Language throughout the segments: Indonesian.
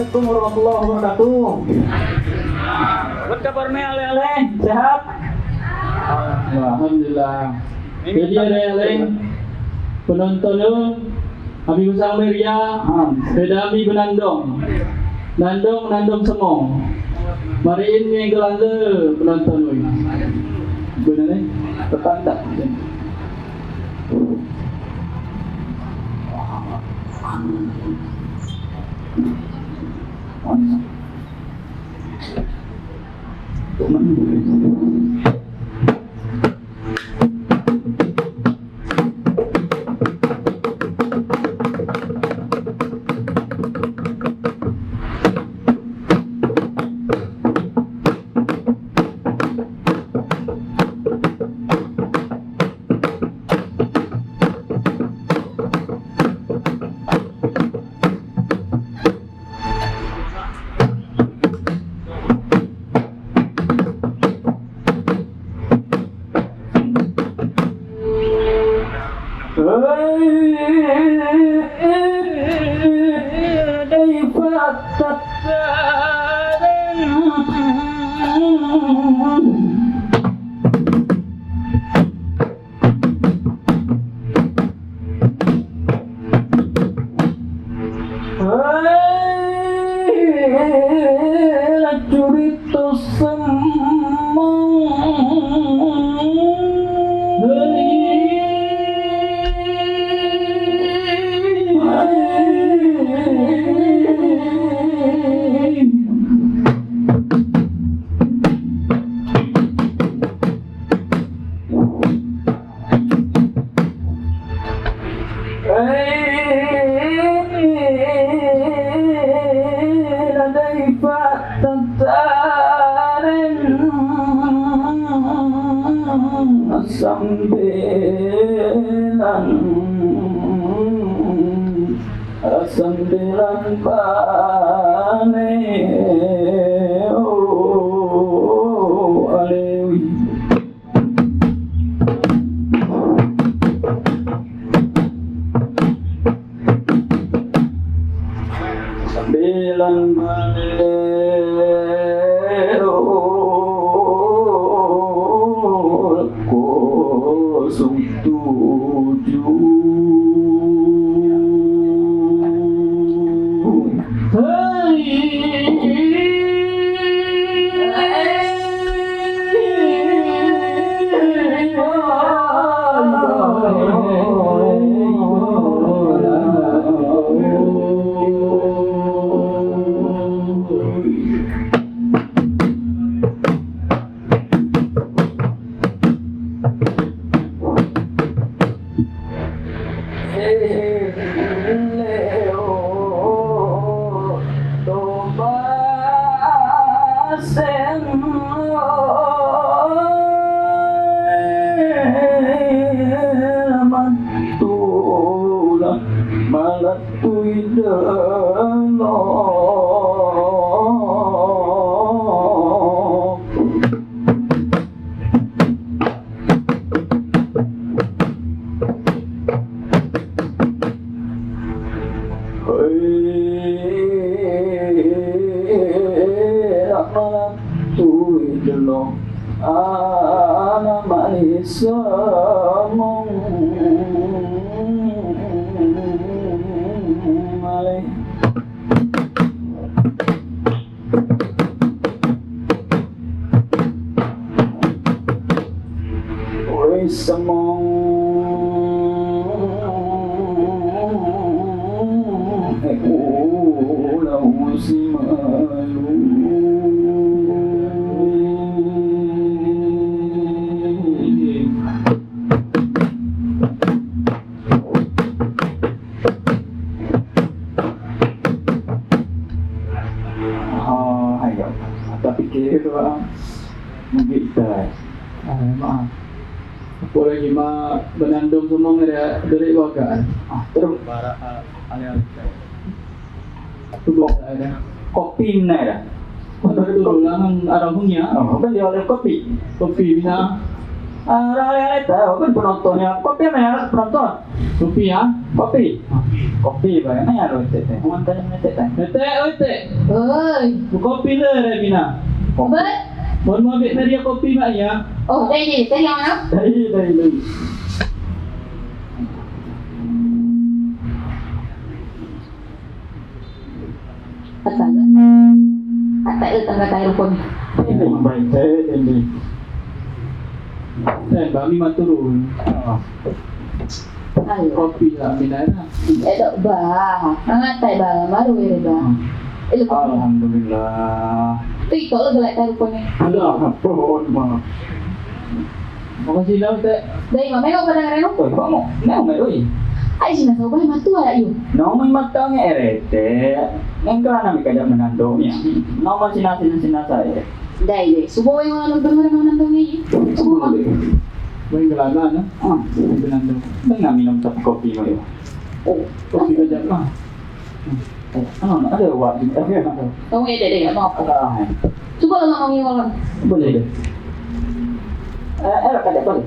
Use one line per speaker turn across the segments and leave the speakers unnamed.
Assalamualaikum warahmatullahi wabarakatuh. Apa kabarnya ale-ale? Sehat? Alhamdulillah. Jadi ale-ale penonton lu Abi usang beria, beda abi benandong. Nandong semong. Mari ini gelanda penonton lu. Benar ni? Tertanda. Sembilan bane alewi sembilan bane kosong tujuh. Apa lagi mah benandung semua dari wagaan. Terus bara alih-alih. Itu ada kopi mana ada? Betul lang araw punya. Kan dia oleh kopi bisa. Alih-alih tahu kan penontonnya kopi mana penonton? Kopi ya?
Kopi. Kopi bagaimana ya teh? Mohon tanya teh.
Teh, oi teh.
Oi.
Kopi le Rebina.
Apa?
Mohon mau ambil dia kopi mak ya.
Oh, teh yang mana?
Dari.
Kata tangga telepon.
Ini baik teh ini.
Bami maturun.
Ayo.
Kopi lah minana.
Dok bah. Hangat teh bah, baru ya bah.
Alhamdulillah.
Tuh kalau gelak teleponnya.
Ampun, Mak.
Makasih dah teh.
Dari mama kau pada ngereno?
Oi, kamu mau oi.
Ay, sih nasa ubah matu ala yun.
Nomay matangnya erete. Yang kana mi kajak menandonya. Nomay sina saya.
Dai, subuh yang mana nonton mana nontonnya yun. Subuh.
Main gelana na. Benando.
Nggak minum tapi kopi mo yun.
Oh,
Kopi kajak mah.
Ano, ada wak.
kamu ya deh, apa apa.
Ah,
Coba lo ngomongin orang.
boleh deh. Kajak boleh.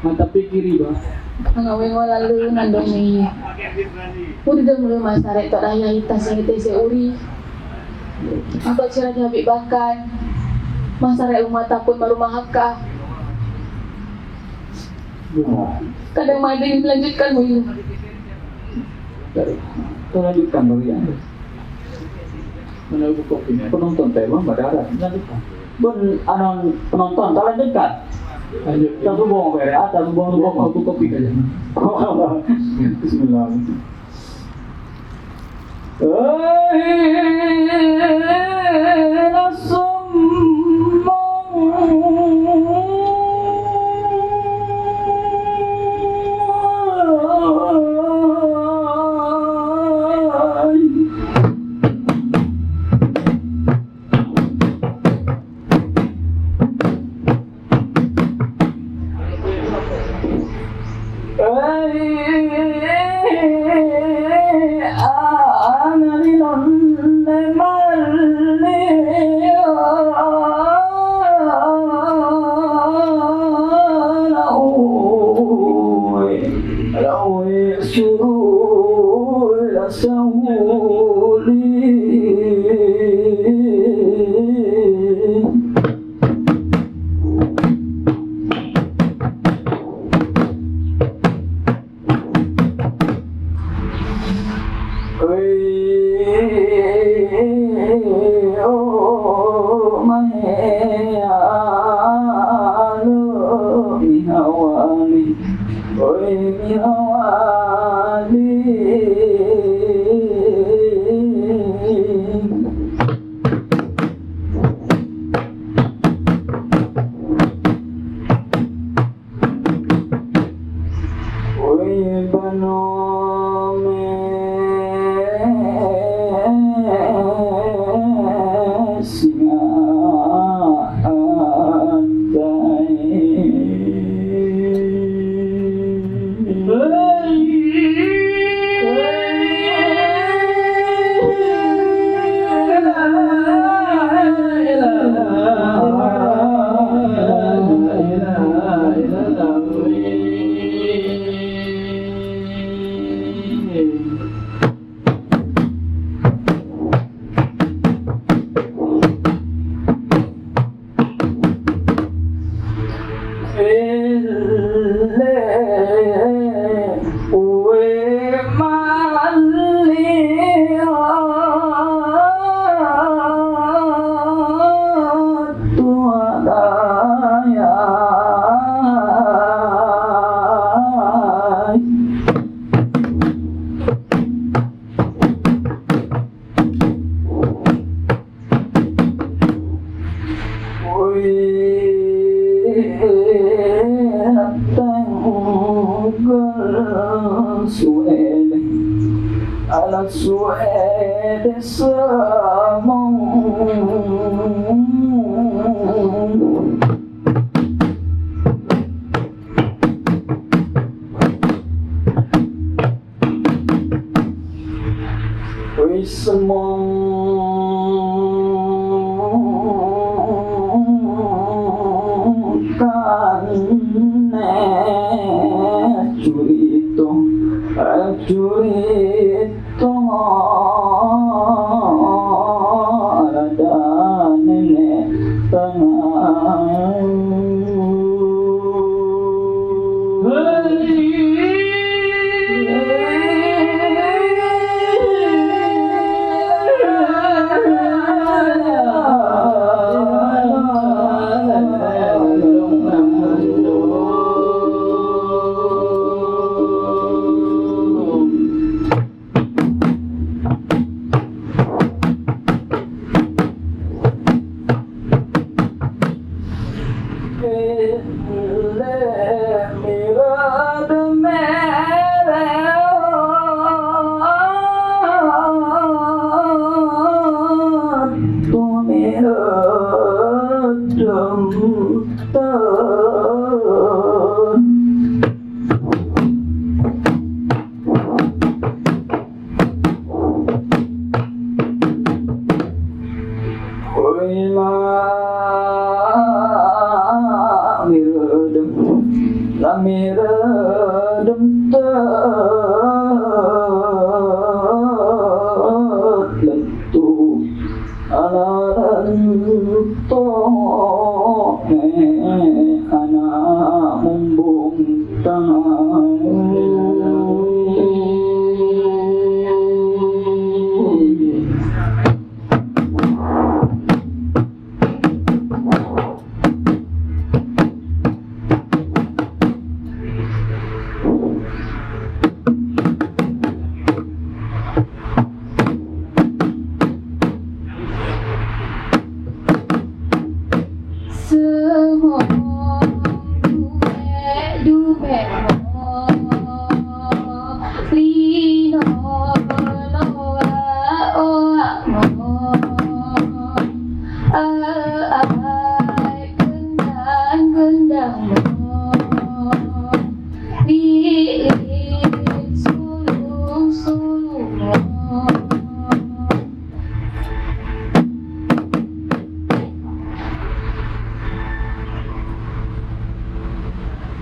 Mantap pikiri bah.
Ngawin mo lalu nandong ni. Uri dong lu masare tok raya itas yang kita seuri. Apa cara dihabis bahkan. Masare umat pun baru mahakah. Kadang ada yang melanjutkan mulu.
Lanjutkan baru ya.
Menunggu kopi.
Penonton tema berdarah. Lanjutkan. Bun anon penonton kalian dekat.
Lanjut.
Kita subong bere, kita subong
Aku kopi aja.
Bismillah.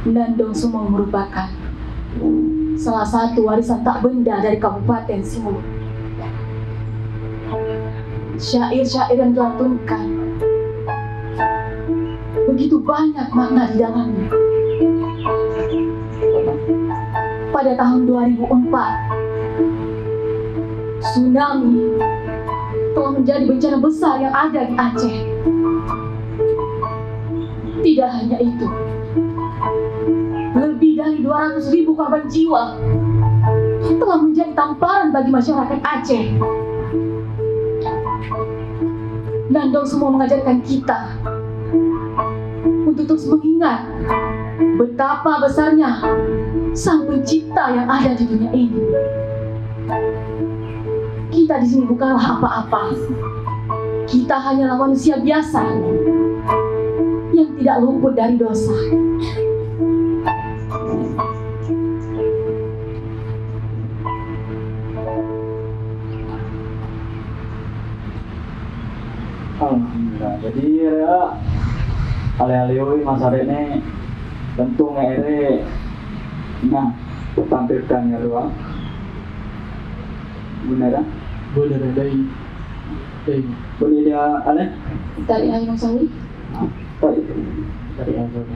Nandong Sumong merupakan salah satu warisan tak benda dari Kabupaten Simelu. Syair-syair yang dilantunkan begitu banyak makna di dalamnya. Pada tahun 2004, tsunami telah menjadi bencana besar yang ada di Aceh. Tidak hanya itu, lebih dari 200.000 korban jiwa telah menjadi tamparan bagi masyarakat Aceh. Nandong semua mengajarkan kita untuk terus mengingat betapa besarnya Sang Pencipta yang ada di dunia ini. Kita di sini bukanlah apa-apa. Kita hanyalah manusia biasa yang tidak luput dari dosa.
Alhamdulillah. Jadi ya alih-alih masarek ini tentu ngere nah tampilkan ya doang. Benar?
Boleh dari
Boleh dia alih?
Dari Ayah Sawi.
Baik.
dari azab.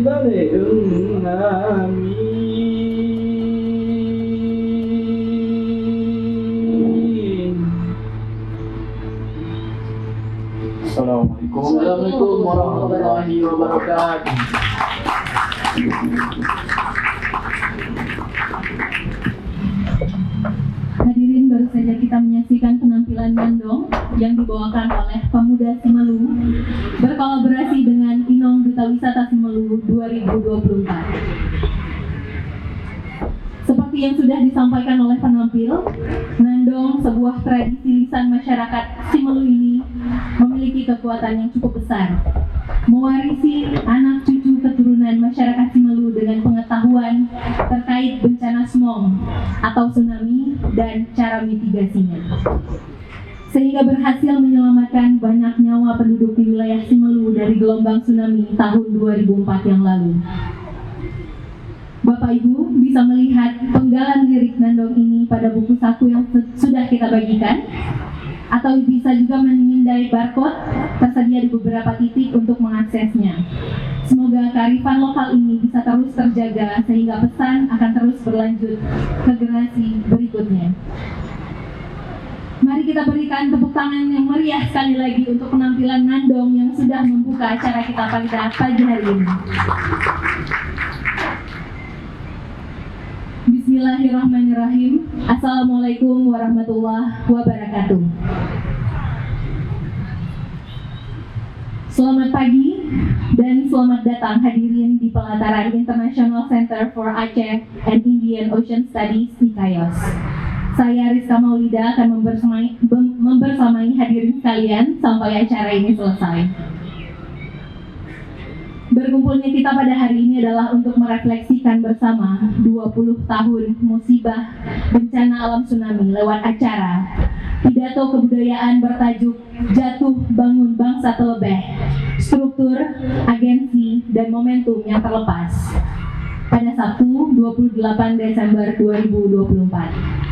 Balik amin. Assalamualaikum.
Assalamualaikum warahmatullahi wabarakatuh.
Hadirin, baru saja kita menyaksikan penampilan Nandong yang dibawakan oleh Pemuda Simelu berkolaborasi dengan Inong Duta Wisata Simelu 2024. Seperti yang sudah disampaikan oleh penampil, Nandong, sebuah tradisi lisan masyarakat Simelu ini memiliki kekuatan yang cukup besar, mewarisi anak cucu keturunan masyarakat Simelu dengan pengetahuan terkait bencana smog atau tsunami dan cara mitigasinya, sehingga berhasil menyelamatkan banyak nyawa penduduk di wilayah Simelu dari gelombang tsunami tahun 2004 yang lalu. Bapak Ibu bisa melihat penggalan lirik Nandong ini pada buku saku yang sudah kita bagikan, atau bisa juga memindai barcode tersedia di beberapa titik untuk mengaksesnya. Semoga kearifan lokal ini bisa terus terjaga sehingga pesan akan terus berlanjut ke generasi berikutnya. Mari kita berikan tepuk tangan yang meriah sekali lagi untuk penampilan Nandong yang sudah membuka acara kita pada pagi hari ini. Bismillahirrahmanirrahim. Assalamualaikum warahmatullahi wabarakatuh. Selamat pagi dan selamat datang hadirin di pelataran International Center for Aceh and Indian Ocean Studies IKAIOS. Saya Rizka Maulida akan membersamai hadirin sekalian sampai acara ini selesai. Berkumpulnya kita pada hari ini adalah untuk merefleksikan bersama 20 tahun musibah bencana alam tsunami lewat acara pidato kebudayaan bertajuk Jatuh Bangun Bangsa Telebeh, Struktur, Agensi, dan Momentum yang Terlepas pada Sabtu 28 Desember 2024.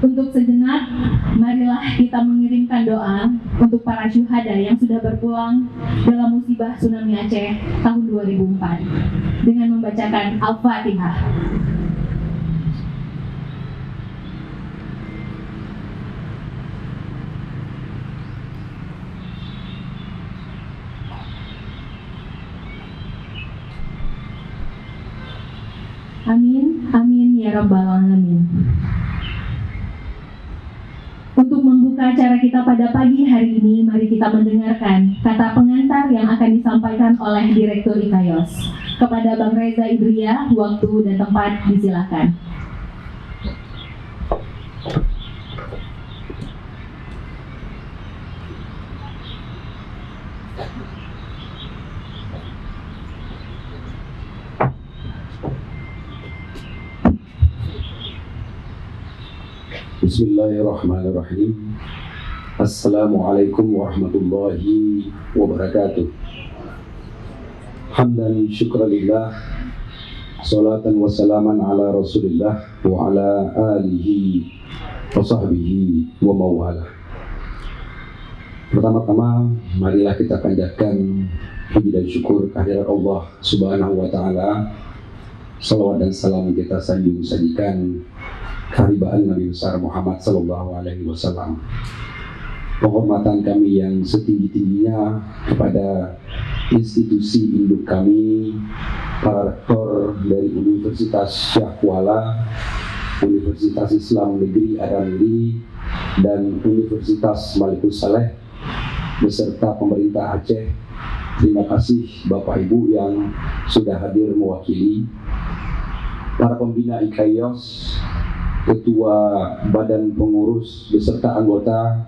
Untuk sejenak, marilah kita mengirimkan doa untuk para syuhada yang sudah berpulang dalam musibah tsunami Aceh tahun 2004 dengan membacakan Al-Fatihah. Amin, amin ya rabbal alamin. Untuk membuka acara kita pada pagi hari ini, mari kita mendengarkan kata pengantar yang akan disampaikan oleh Direktur IKAIOS. Kepada Bang Reza Idria, waktu dan tempat disilakan.
Bismillahirrahmanirrahim. Assalamualaikum warahmatullahi wabarakatuh. Hamdan syukralillah, salatan wassalaman ala rasulillah wa ala alihi wa sahbihi wa mawalah. Pertama-tama, marilah kita panjatkan puji dan syukur kehadirat Allah Subhanahu wa Ta'ala. Salawat dan salam kita sajikan kehadiran Nabi besar Muhammad Sallallahu Alaihi Wasallam. Penghormatan kami yang setinggi-tingginya kepada institusi induk kami, para rektor dari Universitas Syah Kuala, Universitas Islam Negeri Aramiri, dan Universitas Malikul Saleh, beserta pemerintah Aceh. Terima kasih Bapak Ibu yang sudah hadir mewakili, para pembina IKAIOS, ketua badan pengurus beserta anggota,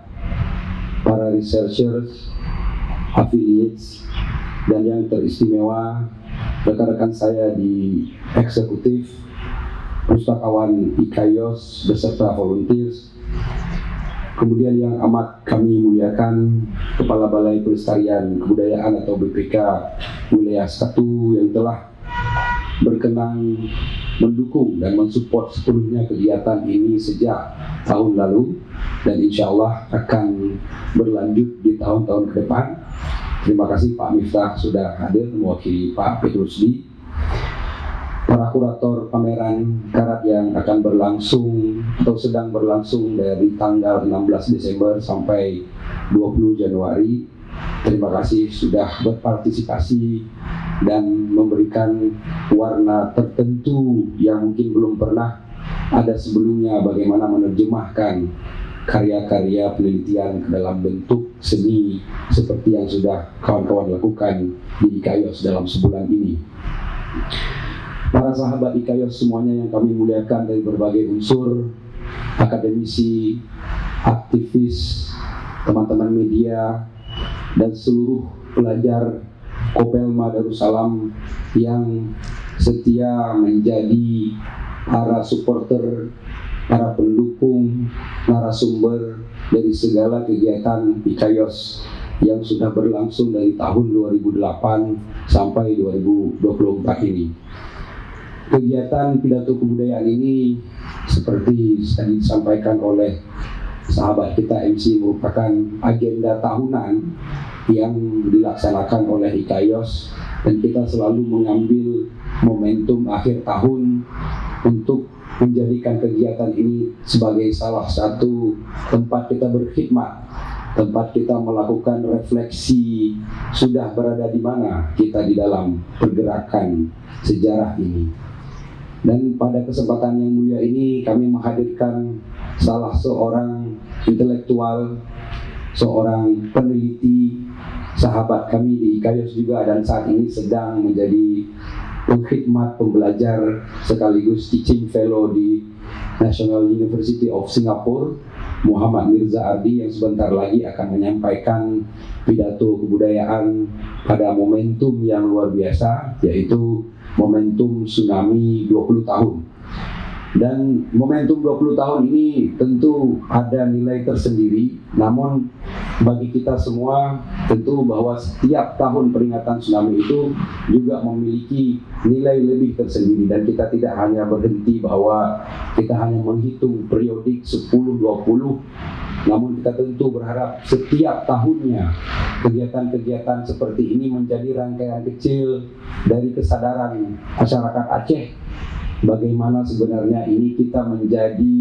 para researchers, affiliates, dan yang teristimewa rekan-rekan saya di eksekutif, pustakawan IKAIOS beserta volunteers. Kemudian yang amat kami muliakan Kepala Balai Pelestarian Kebudayaan atau BPK Wilayah 1 yang telah berkenan mendukung dan mensupport sepenuhnya kegiatan ini sejak tahun lalu dan insya Allah akan berlanjut di tahun-tahun ke depan. Terima kasih Pak Miftah sudah hadir mewakili Pak Petrusdi. Para kurator pameran karat yang akan berlangsung atau sedang berlangsung dari tanggal 16 Desember sampai 20 Januari. Terima kasih sudah berpartisipasi dan memberikan warna tertentu yang mungkin belum pernah ada sebelumnya, bagaimana menerjemahkan karya-karya penelitian ke dalam bentuk seni seperti yang sudah kawan-kawan lakukan di IKAIOS dalam sebulan ini. Para sahabat IKAIOS semuanya yang kami muliakan dari berbagai unsur, akademisi, aktivis, teman-teman media, dan seluruh pelajar Kopelma Darussalam yang setia menjadi para supporter, para pendukung, narasumber dari segala kegiatan IKAIOS yang sudah berlangsung dari tahun 2008 sampai 2024 ini. Kegiatan pidato kebudayaan ini seperti tadi disampaikan oleh sahabat kita MC merupakan agenda tahunan yang dilaksanakan oleh IKAIOS dan kita selalu mengambil momentum akhir tahun untuk menjadikan kegiatan ini sebagai salah satu tempat kita berkhidmat, tempat kita melakukan refleksi sudah berada di mana kita di dalam pergerakan sejarah ini. Dan pada kesempatan yang mulia ini kami menghadirkan salah seorang intelektual, seorang peneliti, sahabat kami di IKAIOS juga dan saat ini sedang menjadi pengkhidmat, pembelajar sekaligus teaching fellow di National University of Singapore, Muhammad Mirza Ardi, yang sebentar lagi akan menyampaikan pidato kebudayaan pada momentum yang luar biasa, yaitu momentum tsunami 20 tahun. Dan momentum 20 tahun ini tentu ada nilai tersendiri, namun bagi kita semua tentu bahwa setiap tahun peringatan tsunami itu juga memiliki nilai lebih tersendiri, dan kita tidak hanya berhenti bahwa kita hanya menghitung periodik 10-20, namun kita tentu berharap setiap tahunnya kegiatan-kegiatan seperti ini menjadi rangkaian kecil dari kesadaran masyarakat Aceh bagaimana sebenarnya ini kita menjadi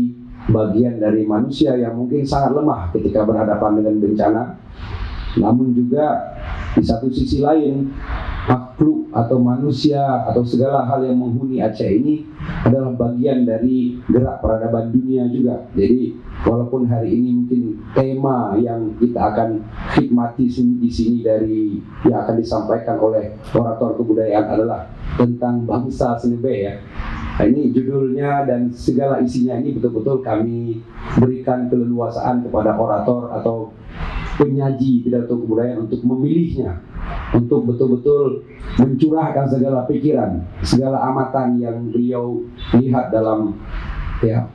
bagian dari manusia yang mungkin sangat lemah ketika berhadapan dengan bencana, namun juga di satu sisi lain makhluk atau manusia atau segala hal yang menghuni Aceh ini adalah bagian dari gerak peradaban dunia juga. Jadi walaupun hari ini mungkin tema yang kita akan khidmati di sini dari yang akan disampaikan oleh orator kebudayaan adalah tentang bangsa Senebe ya. Nah, ini judulnya dan segala isinya ini betul-betul kami berikan keleluasaan kepada orator atau penyaji pidato kebudayaan untuk memilihnya, untuk betul-betul mencurahkan segala pikiran, segala amatan yang beliau lihat dalam ya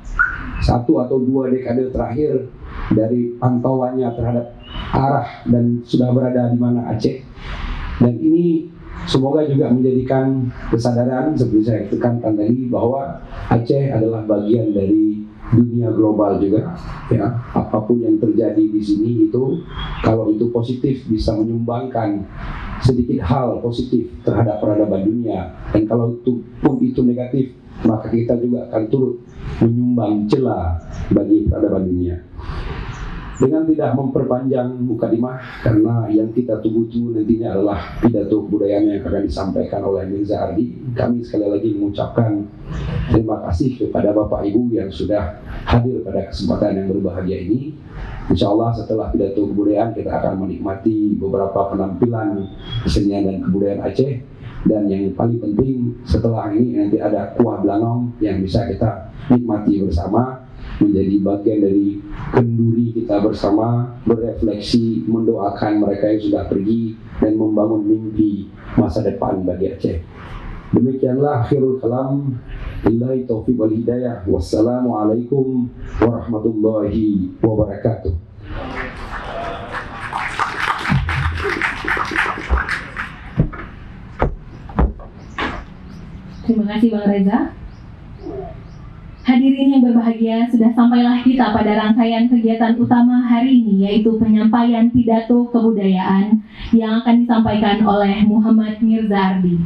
1 atau 2 dekade terakhir dari pantauannya terhadap arah dan sudah berada di mana Aceh. Dan ini semoga juga menjadikan kesadaran seperti saya tekankan tadi bahwa Aceh adalah bagian dari dunia global juga, ya. Apapun yang terjadi di sini itu, kalau itu positif bisa menyumbangkan sedikit hal positif terhadap peradaban dunia, dan kalau itu pun itu negatif, maka kita juga akan turut menyumbang celah bagi peradaban dunia. Dengan tidak memperpanjang mukadimah, karena yang kita tunggu-tunggu nantinya adalah pidato kebudayaan yang akan disampaikan oleh Mirza Ardi, kami sekali lagi mengucapkan terima kasih kepada Bapak Ibu yang sudah hadir pada kesempatan yang berbahagia ini. Insya Allah setelah pidato kebudayaan kita akan menikmati beberapa penampilan kesenian dan kebudayaan Aceh, dan yang paling penting setelah ini nanti ada kuah belanong yang bisa kita nikmati bersama, menjadi bagian dari kenduri kita bersama, berefleksi, mendoakan mereka yang sudah pergi dan membangun mimpi masa depan bagi Aceh. Demikianlah akhirul kalam. Billahi taufiq wal hidayah. Wassalamualaikum warahmatullahi wabarakatuh.
Terima kasih Bang Reza. Hadirin yang berbahagia, sudah sampailah kita pada rangkaian kegiatan utama hari ini, yaitu penyampaian pidato kebudayaan yang akan disampaikan oleh Muhammad Mirza Ardi.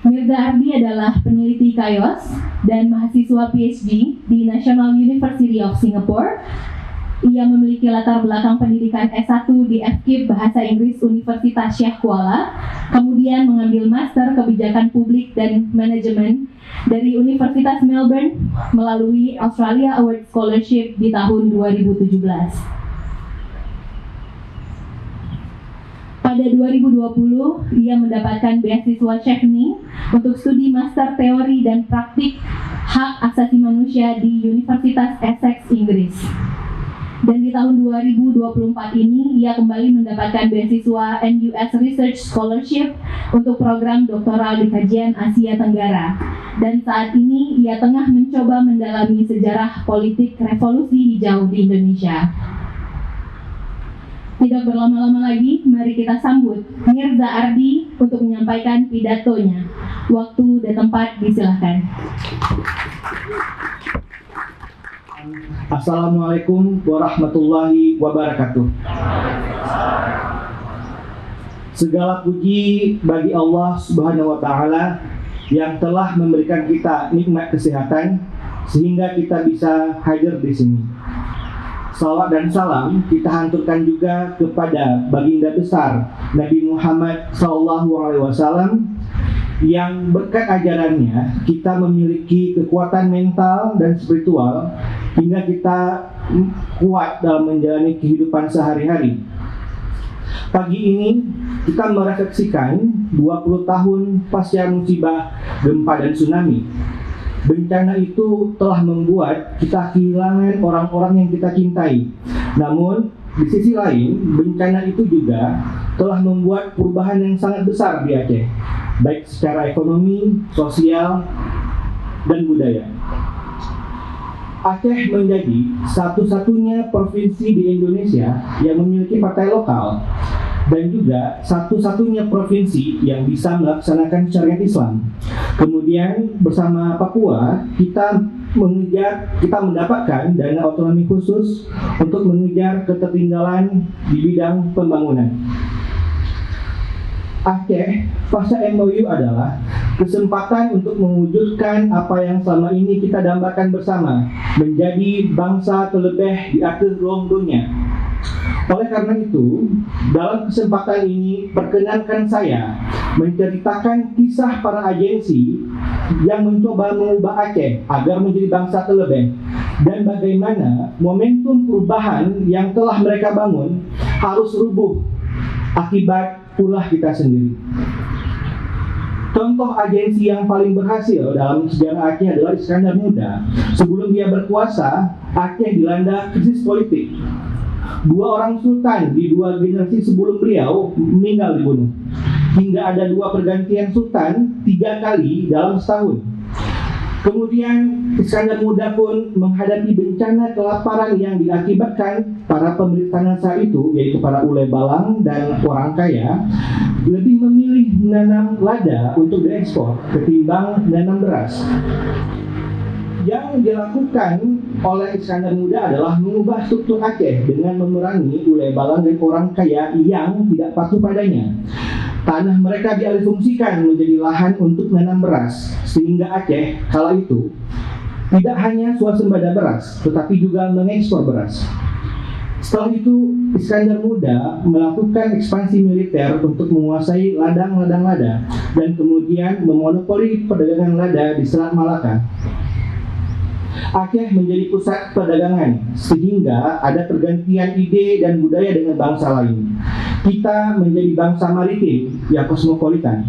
Mirza Ardi adalah peneliti KAIOS dan mahasiswa PhD di National University of Singapore. Ia memiliki latar belakang pendidikan S1 di FKIP Bahasa Inggris Universitas Syekh Kuala, kemudian mengambil Master Kebijakan Publik dan Manajemen dari Universitas Melbourne melalui Australia Award Scholarship di tahun 2017. Pada 2020, ia mendapatkan beasiswa Chevening untuk studi Master Teori dan Praktik Hak Asasi Manusia di Universitas Essex, Inggris. Dan di tahun 2024 ini, ia kembali mendapatkan beasiswa NUS Research Scholarship untuk program doktoral di kajian Asia Tenggara. Dan saat ini, ia tengah mencoba mendalami sejarah politik revolusi hijau di Indonesia. Tidak berlama-lama lagi, mari kita sambut Mirza Ardi untuk menyampaikan pidatonya. Waktu dan tempat disilahkan.
Assalamualaikum warahmatullahi wabarakatuh. Segala puji bagi Allah Subhanahu wa Ta'ala yang telah memberikan kita nikmat kesehatan sehingga kita bisa hadir di sini. Salawat dan salam kita hanturkan juga kepada baginda besar Nabi Muhammad SAW, yang berkat ajarannya kita memiliki kekuatan mental dan spiritual hingga kita kuat dalam menjalani kehidupan sehari-hari. Pagi ini kita merefleksikan 20 tahun pasca musibah gempa dan tsunami. Bencana itu telah membuat kita kehilangan orang-orang yang kita cintai. Namun di sisi lain, bencana itu juga telah membuat perubahan yang sangat besar di Aceh, baik secara ekonomi, sosial, dan budaya. Aceh menjadi satu-satunya provinsi di Indonesia yang memiliki partai lokal, dan juga satu-satunya provinsi yang bisa melaksanakan syariat Islam. Kemudian bersama Papua kita mendapatkan dana otonomi khusus untuk mengejar ketertinggalan di bidang pembangunan. Aceh pasca MOU adalah kesempatan untuk mewujudkan apa yang selama ini kita dambakan bersama, menjadi bangsa terlebih di atas ruang dunia. Oleh karena itu, dalam kesempatan ini perkenankan saya menceritakan kisah para agensi yang mencoba mengubah Aceh agar menjadi bangsa terlebih, dan bagaimana momentum perubahan yang telah mereka bangun harus rubuh akibat ulah kita sendiri. Contoh agensi yang paling berhasil dalam sejarah Aceh adalah Iskandar Muda. Sebelum dia berkuasa, Aceh dilanda krisis politik. 2 orang sultan di 2 generasi sebelum beliau meninggal dibunuh. Hingga ada 2 pergantian sultan 3 kali dalam setahun. Kemudian Iskandar Muda pun menghadapi bencana kelaparan yang diakibatkan para pemilik tanah saat itu, yaitu para ule balang dan orang kaya, lebih memilih menanam lada untuk diekspor ketimbang menanam beras. Yang dilakukan oleh Iskandar Muda adalah mengubah struktur Aceh dengan memerangi ule balang dan orang kaya yang tidak patuh padanya. Tanah mereka dialihfungsikan menjadi lahan untuk menanam beras, sehingga Aceh kala itu tidak hanya swasembada beras, tetapi juga mengekspor beras. Setelah itu, Iskandar Muda melakukan ekspansi militer untuk menguasai ladang-ladang lada dan kemudian memonopoli perdagangan lada di Selat Malaka. Aceh menjadi pusat perdagangan, sehingga ada pergantian ide dan budaya dengan bangsa lain. Kita menjadi bangsa maritim yang kosmopolitan.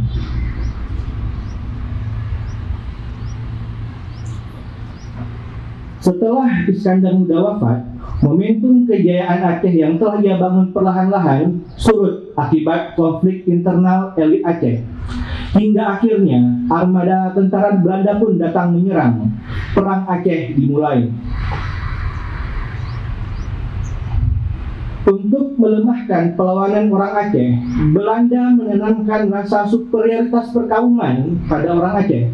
Setelah Iskandar Muda wafat, momentum kejayaan Aceh yang telah ia bangun perlahan-lahan surut akibat konflik internal elit Aceh. Hingga akhirnya armada tentara Belanda pun datang menyerang. Perang Aceh dimulai. Untuk melemahkan perlawanan orang Aceh, Belanda menanamkan rasa superioritas perkauman pada orang Aceh.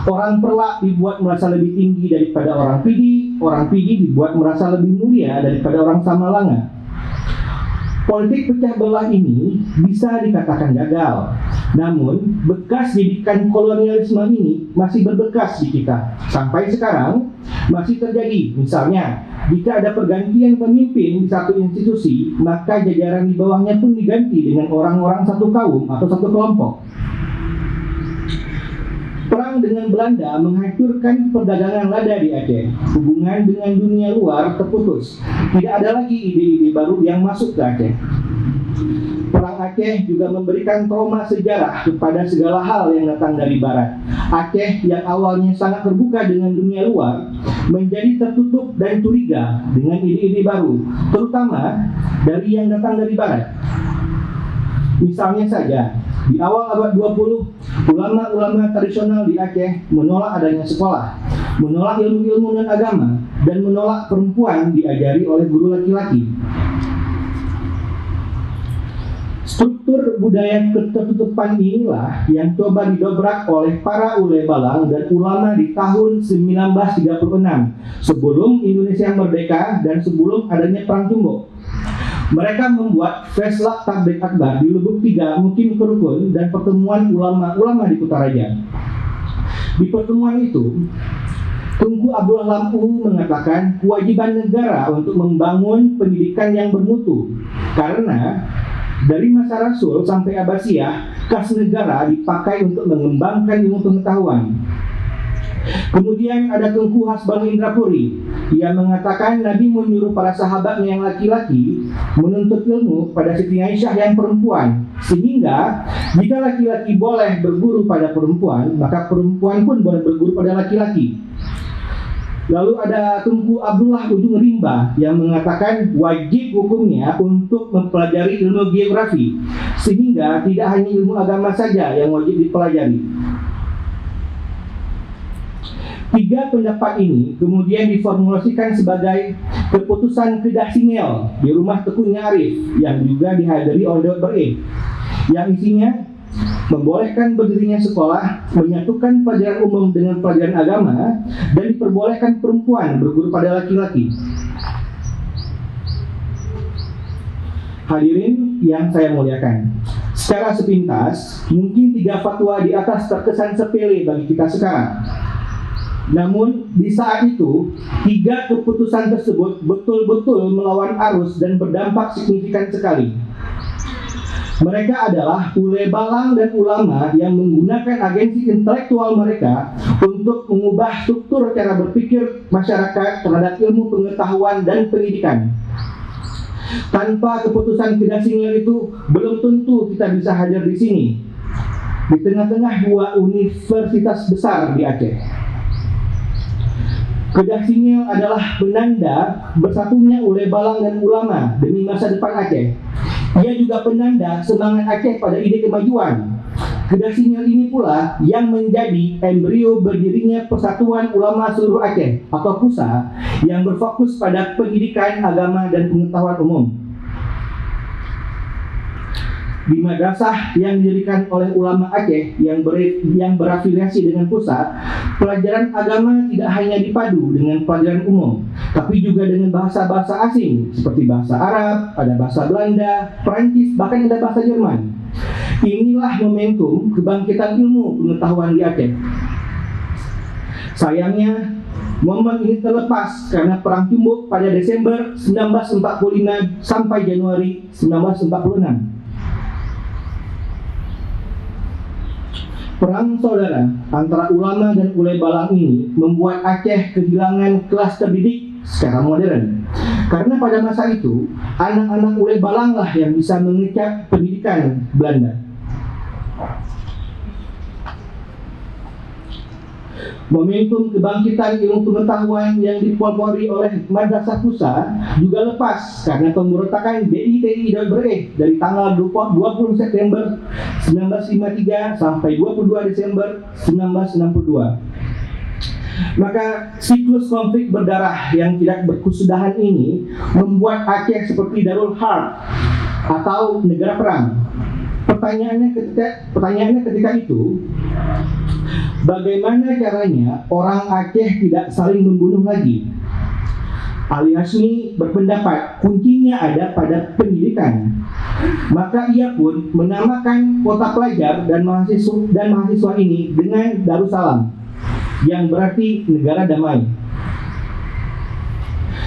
Orang Perlak dibuat merasa lebih tinggi daripada orang Pidi dibuat merasa lebih mulia daripada orang Samalanga. Politik pecah belah ini bisa dikatakan gagal. Namun, bekas didikan kolonialisme ini masih berbekas di kita. Sampai sekarang, masih terjadi. Misalnya, jika ada pergantian pemimpin di satu institusi, maka jajaran di bawahnya pun diganti dengan orang-orang satu kaum atau satu kelompok. Perang dengan Belanda menghancurkan perdagangan lada di Aceh. Hubungan dengan dunia luar terputus. Tidak ada lagi ide-ide baru yang masuk ke Aceh. Perang Aceh juga memberikan trauma sejarah kepada segala hal yang datang dari Barat. Aceh yang awalnya sangat terbuka dengan dunia luar menjadi tertutup dan curiga dengan ide-ide baru, terutama dari yang datang dari Barat. Misalnya saja, di awal abad 20, ulama-ulama tradisional di Aceh menolak adanya sekolah, menolak ilmu-ilmu dan agama, dan menolak perempuan diajari oleh guru laki-laki. Struktur budaya ketertutupan inilah yang coba didobrak oleh para ule balang dan ulama di tahun 1936, sebelum Indonesia merdeka dan sebelum adanya Perang Tumbuk. Mereka membuat Feslak Tabligh Akbar di Lubuk 3, Mukim Kerukun, dan pertemuan ulama-ulama di Kutaraja. Di pertemuan itu, Tunku Abdullah Lampu mengatakan kewajiban negara untuk membangun pendidikan yang bermutu, karena dari masa Rasul sampai Abbasiyah, kas negara dipakai untuk mengembangkan ilmu pengetahuan. Kemudian ada Tunku Hasbal Indrapuri. Ia mengatakan Nabi menyuruh para sahabatnya yang laki-laki menuntut ilmu pada Siti Aisyah yang perempuan, sehingga jika laki-laki boleh berguru pada perempuan, maka perempuan pun boleh berguru pada laki-laki. Lalu ada Tunku Abdullah Ujung Rimba yang mengatakan wajib hukumnya untuk mempelajari ilmu geografi, sehingga tidak hanya ilmu agama saja yang wajib dipelajari. Tiga pendapat ini kemudian diformulasikan sebagai keputusan Kedah Singel di rumah Teguhnya Arif yang juga dihadiri oleh Dr. E, yang isinya membolehkan berdirinya sekolah, menyatukan pelajaran umum dengan pelajaran agama, dan diperbolehkan perempuan berguru pada laki-laki. Hadirin yang saya muliakan, secara sepintas, mungkin tiga fatwa di atas terkesan sepele bagi kita sekarang. Namun, di saat itu, tiga keputusan tersebut betul-betul melawan arus dan berdampak signifikan sekali. Mereka adalah ule balang dan ulama yang menggunakan agensi intelektual mereka untuk mengubah struktur cara berpikir masyarakat terhadap ilmu pengetahuan dan pendidikan. Tanpa keputusan Kedah Singel itu, belum tentu kita bisa hadir di sini, di tengah-tengah dua universitas besar di Aceh. Kedah Singel adalah penanda bersatunya ule balang dan ulama demi masa depan Aceh. Ia juga penanda semangat Aceh pada ide kemajuan. Kedasinya ini pula yang menjadi embrio berdirinya Persatuan Ulama Seluruh Aceh atau PUSA yang berfokus pada pendidikan agama dan pengetahuan umum. Di madrasah yang didirikan oleh ulama Aceh yang berafiliasi dengan pusat, pelajaran agama tidak hanya dipadu dengan pelajaran umum, tapi juga dengan bahasa-bahasa asing seperti bahasa Arab, ada bahasa Belanda, Perancis, bahkan ada bahasa Jerman. Inilah momentum kebangkitan ilmu pengetahuan di Aceh. Sayangnya, momen ini terlepas karena Perang Cumbuk pada Desember 1945 sampai Januari 1946. Perang saudara antara ulama dan ulai balang ini membuat Aceh kehilangan kelas terdidik secara modern. Karena pada masa itu, anak-anak ulai balang lah yang bisa mengecap pendidikan Belanda. Momentum kebangkitan ilmu pengetahuan yang dipelopori oleh Madrasah PUSA juga lepas karena pemberontakan DITI dari tanggal 20 September 1953 sampai 22 Desember 1962. Maka siklus konflik berdarah yang tidak berkesudahan ini membuat Aceh seperti Darul Harb atau negara perang. Pertanyaannya ketika itu, bagaimana caranya orang Aceh tidak saling membunuh lagi? Ali Hasmi berpendapat kuncinya ada pada pendidikan. Maka ia pun menamakan kota pelajar dan mahasiswa ini dengan Darussalam, yang berarti negara damai.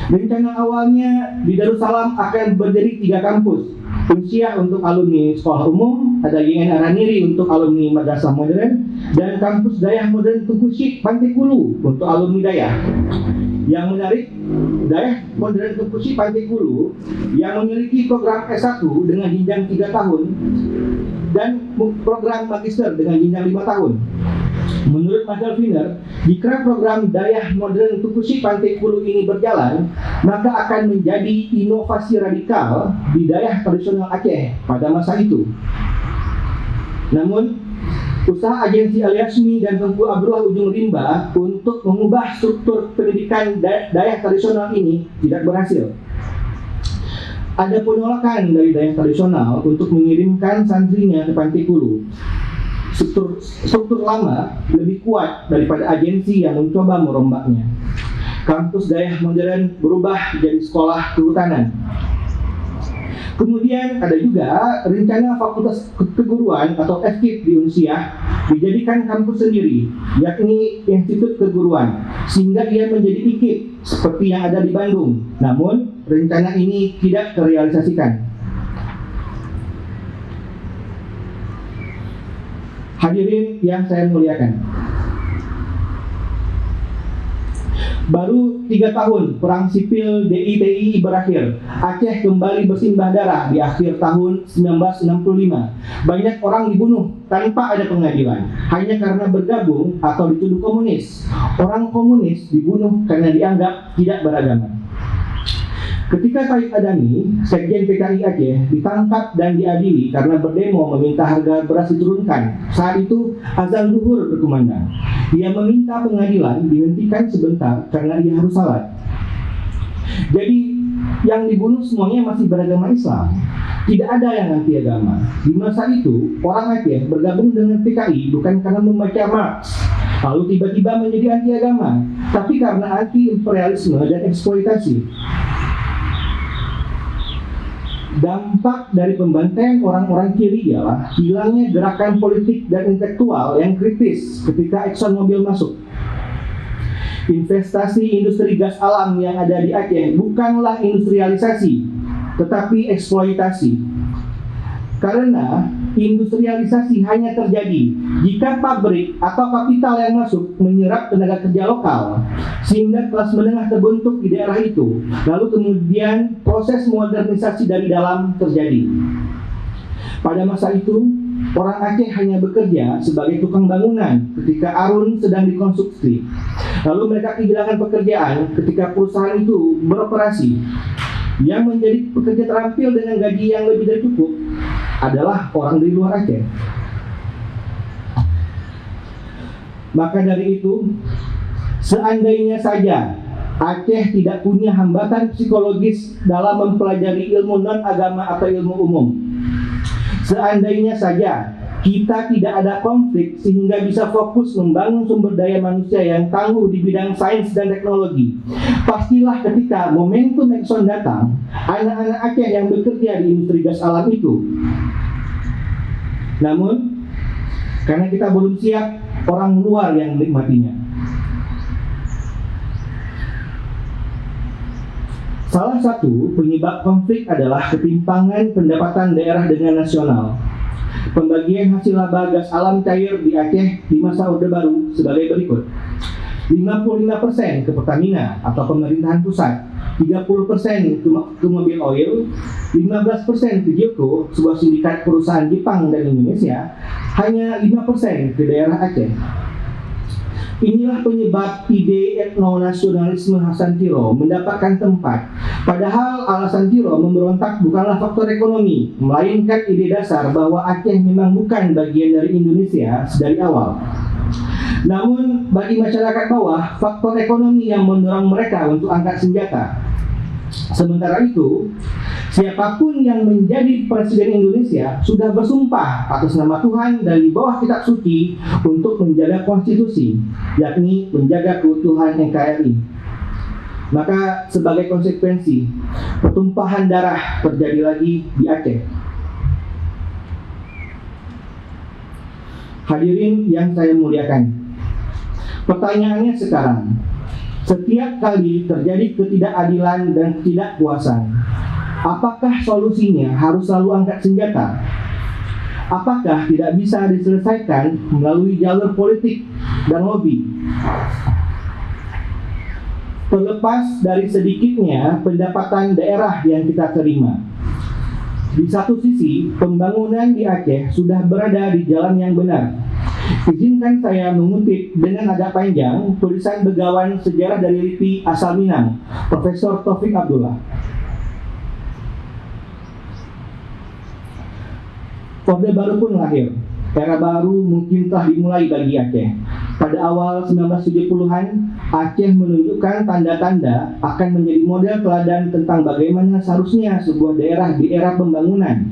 Rencana awalnya di Darussalam akan berdiri 3 kampus. Unsiah untuk alumni sekolah umum, ada YN Araniri untuk alumni madrasah modern, dan kampus Dayah Modern Tunku Syek Pantai Kulu untuk alumni Dayah. Yang menarik, Dayah Modern Tunku Syek Pantai Kulu yang memiliki program S1 dengan jenjang 3 tahun dan program magister dengan jenjang 5 tahun. Menurut Mas Delviner, jika program Dayah Modern Tunku Syek Pantai Kulu ini berjalan, maka akan menjadi inovasi radikal di dayah tradisional Aceh pada masa itu. Namun, usaha agensi Ali Hasmi dan Tengku Abdullah Ujung Rimba untuk mengubah struktur pendidikan dayah tradisional ini tidak berhasil. Ada penolakan dari dayah tradisional untuk mengirimkan santrinya ke Pantai Kulu. Struktur lama lebih kuat daripada agensi yang mencoba merombaknya. Kampus Dayah Modern berubah jadi sekolah kehutanan. Kemudian ada juga rencana Fakultas Keguruan atau FKIP di Unsiah dijadikan kampus sendiri, yakni Institut Keguruan, sehingga ia menjadi IKIP seperti yang ada di Bandung. Namun rencana ini tidak terrealisasikan. Hadirin yang saya muliakan, baru 3 tahun perang sipil DITI berakhir, Aceh kembali bersimbah darah di akhir tahun 1965. Banyak orang dibunuh tanpa ada pengadilan, hanya karena bergabung atau dituduh komunis. Orang komunis dibunuh karena dianggap tidak beragama. Ketika Taib Adami, Sekjen PKI Aceh, ditangkap dan diadili karena berdemo meminta harga beras diturunkan. Saat itu azan zuhur berkumandang. Ia meminta pengadilan dihentikan sebentar karena ia harus salat. Jadi yang dibunuh semuanya masih beragama Islam. Tidak ada yang anti agama. Di masa itu, orang Aceh bergabung dengan PKI bukan karena membaca Marx, lalu tiba-tiba menjadi anti agama, tapi karena anti imperialisme dan eksploitasi. Dampak dari pembantaian orang-orang kiri ialah hilangnya gerakan politik dan intelektual yang kritis ketika ExxonMobil masuk. Investasi industri gas alam yang ada di Aceh bukanlah industrialisasi, tetapi eksploitasi. Karena industrialisasi hanya terjadi jika pabrik atau kapital yang masuk menyerap tenaga kerja lokal, sehingga kelas menengah terbentuk di daerah itu. Lalu kemudian proses modernisasi dari dalam terjadi. Pada masa itu, orang Aceh hanya bekerja sebagai tukang bangunan ketika Arun sedang dikonstruksi. Lalu mereka kehilangan pekerjaan ketika perusahaan itu beroperasi. Yang menjadi pekerja terampil dengan gaji yang lebih dari cukup adalah orang dari luar Aceh. Maka dari itu, seandainya saja Aceh tidak punya hambatan psikologis dalam mempelajari ilmu non-agama atau ilmu umum, seandainya saja kita tidak ada konflik sehingga bisa fokus membangun sumber daya manusia yang tangguh di bidang sains dan teknologi, pastilah ketika momentum Exxon datang, anak-anak Aceh yang bekerja di industri gas alam itu. Namun, karena kita belum siap, orang luar yang menikmatinya. Salah satu penyebab konflik adalah ketimpangan pendapatan daerah dengan nasional. Pembagian hasil laba gas alam cair di Aceh di masa Orde Baru sebagai berikut: 55% ke Pertamina atau pemerintahan pusat, 30% ke Mobil Oil, 15% ke Joko, sebuah sindikat perusahaan Jepang dan Indonesia, hanya 5% ke daerah Aceh. Inilah penyebab ide etnonasionalisme Hasan Tiro mendapatkan tempat. Padahal alasan Tiro memberontak bukanlah faktor ekonomi, melainkan ide dasar bahwa Aceh memang bukan bagian dari Indonesia sedari awal. Namun bagi masyarakat bawah, faktor ekonomi yang mendorong mereka untuk angkat senjata. Sementara itu, siapapun yang menjadi Presiden Indonesia sudah bersumpah atas nama Tuhan dan di bawah kitab suci untuk menjaga konstitusi, yakni menjaga keutuhan NKRI. Maka sebagai konsekuensi, pertumpahan darah terjadi lagi di Aceh. Hadirin yang saya muliakan, pertanyaannya sekarang, setiap kali terjadi ketidakadilan dan ketidakpuasan, apakah solusinya harus selalu angkat senjata? Apakah tidak bisa diselesaikan melalui jalur politik dan lobby? Terlepas dari sedikitnya pendapatan daerah yang kita terima, di satu sisi pembangunan di Aceh sudah berada di jalan yang benar. Izinkan saya mengutip dengan agak panjang tulisan begawan sejarah dari LIPI asal Minang, Profesor Taufik Abdullah. Orde Baru pun lahir. Era baru mungkin telah dimulai bagi Aceh. Pada awal 1970-an, Aceh menunjukkan tanda-tanda akan menjadi model teladan tentang bagaimana seharusnya sebuah daerah di era pembangunan.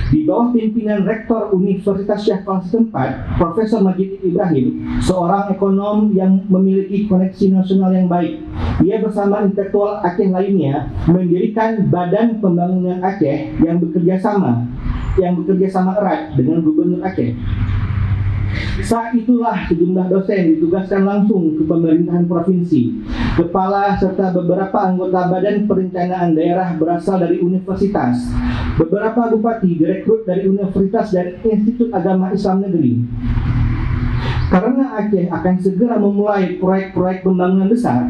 Di bawah pimpinan Rektor Universitas Syahban setempat, Profesor Majid Ibrahim, seorang ekonom yang memiliki koneksi nasional yang baik, ia bersama intelektual Aceh lainnya mendirikan Badan Pembangunan Aceh yang bekerja sama erat dengan Gubernur Aceh. Saat itulah sejumlah dosen ditugaskan langsung ke pemerintahan provinsi. Kepala serta beberapa anggota Badan Perencanaan Daerah berasal dari universitas. Beberapa bupati direkrut dari universitas dan Institut Agama Islam Negeri. Karena Aceh akan segera memulai proyek-proyek pembangunan besar,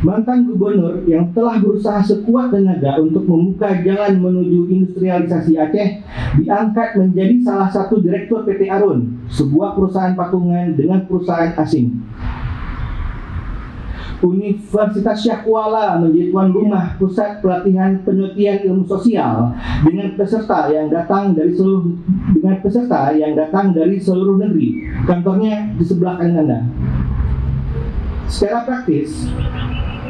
mantan gubernur yang telah berusaha sekuat tenaga untuk membuka jalan menuju industrialisasi Aceh diangkat menjadi salah satu direktur PT Arun, sebuah perusahaan patungan dengan perusahaan asing. Universitas Syah Kuala menjadi tuan rumah pusat pelatihan penelitian ilmu sosial dengan peserta yang datang dari seluruh negeri. Kantornya di sebelah kanan Anda. Secara praktis,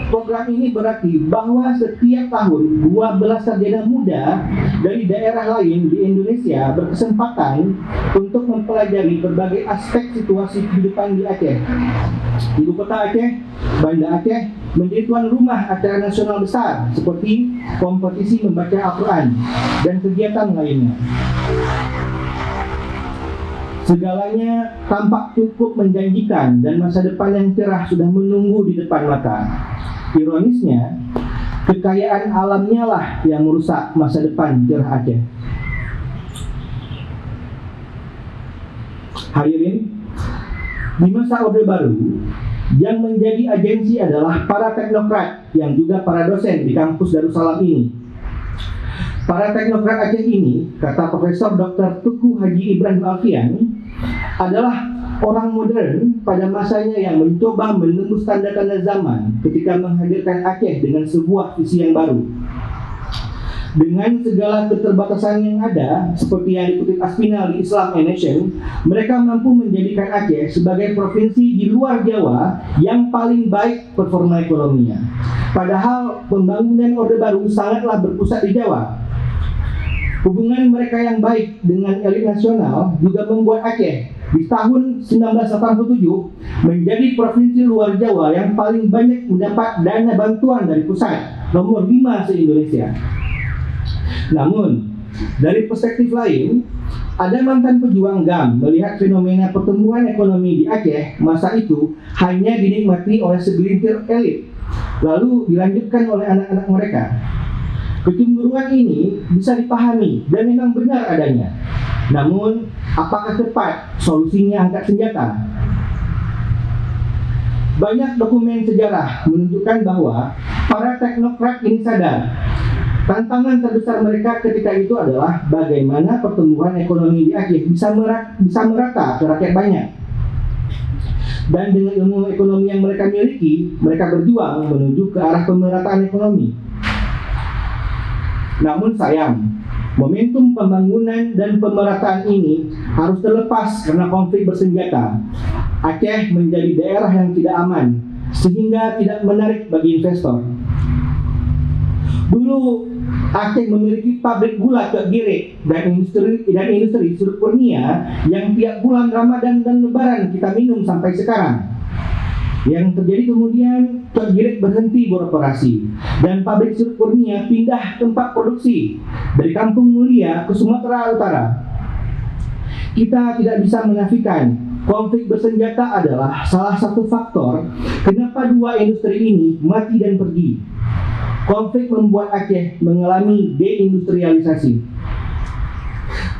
program ini berarti bahwa setiap tahun 12 sarjana muda dari daerah lain di Indonesia berkesempatan untuk mempelajari berbagai aspek situasi kehidupan di Aceh. Ibu kota Aceh, Banda Aceh, menjadi tuan rumah acara nasional besar seperti kompetisi membaca Al-Quran dan kegiatan lainnya. Segalanya tampak cukup menjanjikan dan masa depan yang cerah sudah menunggu di depan mata. Ironisnya, kekayaan alamnya lah yang merusak masa depan cerah Aceh. Hadirin, di masa Orde Baru, yang menjadi agensi adalah para teknokrat yang juga para dosen di kampus Darussalam ini. Para teknokrat Aceh ini, kata Profesor Dr. Tuku Haji Ibrahim Alfian, adalah orang modern pada masanya yang mencoba menembus tanda-tanda zaman ketika menghadirkan Aceh dengan sebuah visi yang baru. Dengan segala keterbatasan yang ada, seperti yang dikutip Aspinall di Islam and Nation, mereka mampu menjadikan Aceh sebagai provinsi di luar Jawa yang paling baik performa ekonominya. Padahal pembangunan Orde Baru sangatlah berpusat di Jawa. Hubungan mereka yang baik dengan elit nasional juga membuat Aceh di tahun 1987 menjadi provinsi luar Jawa yang paling banyak mendapat dana bantuan dari pusat, nomor 5 se-Indonesia. Namun, dari perspektif lain, ada mantan pejuang GAM melihat fenomena pertumbuhan ekonomi di Aceh masa itu hanya dinikmati oleh segelintir elit, lalu dilanjutkan oleh anak-anak mereka. Kecemburuan ini bisa dipahami dan memang benar adanya. Namun, apakah tepat solusinya angkat senjata? Banyak dokumen sejarah menunjukkan bahwa para teknokrat ini sadar tantangan terbesar mereka ketika itu adalah bagaimana pertumbuhan ekonomi di Aceh bisa merata ke rakyat banyak. Dan dengan ilmu ekonomi yang mereka miliki, mereka berjuang menuju ke arah pemerataan ekonomi. Namun sayang, momentum pembangunan dan pemerataan ini harus terlepas karena konflik bersenjata. Aceh menjadi daerah yang tidak aman, sehingga tidak menarik bagi investor. Dulu Aceh memiliki pabrik gula Cok Girik dan industri Surut Kurnia yang tiap bulan Ramadan dan Lebaran kita minum sampai sekarang. Yang terjadi kemudian Cok Girik berhenti beroperasi dan pabrik Surut Kurnia pindah tempat produksi dari Kampung Mulia ke Sumatera Utara. Kita tidak bisa menafikan konflik bersenjata adalah salah satu faktor kenapa dua industri ini mati dan pergi. Konflik membuat Aceh mengalami deindustrialisasi.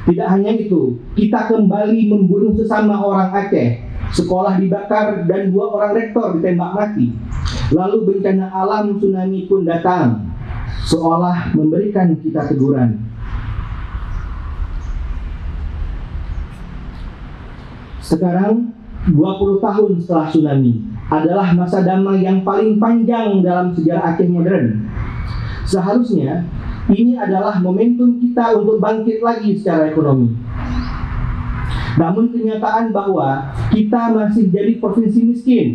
Tidak hanya itu, kita kembali membunuh sesama orang Aceh. Sekolah dibakar dan 2 orang rektor ditembak mati. Lalu bencana alam tsunami pun datang, seolah memberikan kita teguran. Sekarang 20 tahun setelah tsunami adalah masa damai yang paling panjang dalam sejarah Aceh modern. Seharusnya ini adalah momentum kita untuk bangkit lagi secara ekonomi. Namun kenyataan bahwa kita masih jadi provinsi miskin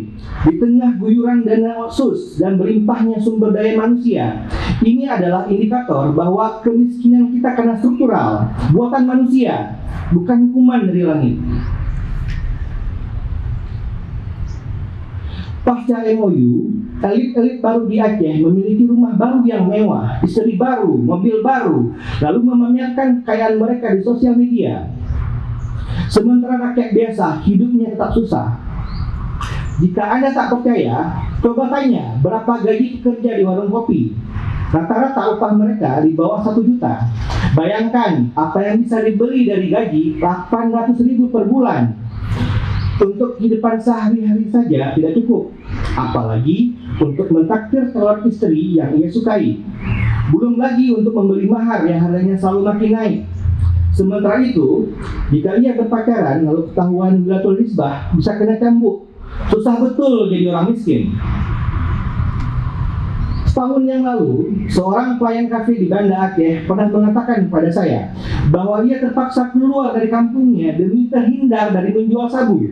di tengah guyuran dana otsus dan berlimpahnya sumber daya manusia. Ini adalah indikator bahwa kemiskinan kita karena struktural, buatan manusia, bukan hukuman dari langit. Pasca MOU, elit-elit baru di Aceh memiliki rumah baru yang mewah, istri baru, mobil baru, lalu memamerkan kekayaan mereka di sosial media. Sementara rakyat biasa hidupnya tetap susah. Jika Anda tak percaya, coba tanya berapa gaji pekerja di warung kopi. Rata-rata upah mereka di bawah 1 juta. Bayangkan apa yang bisa dibeli dari gaji 800.000 per bulan. Untuk kehidupan sehari-hari saja tidak cukup, apalagi untuk mentraktir calon istri yang ia sukai. Belum lagi untuk membeli mahar yang harganya selalu makin naik. Sementara itu, jika ia berpacaran lalu ketahuan bilatul nisbah, bisa kena cambuk. Susah betul jadi orang miskin. Setahun yang lalu, seorang pelayan kafe di Banda Aceh pernah mengatakan kepada saya bahwa ia terpaksa keluar dari kampungnya demi terhindar dari menjual sabu.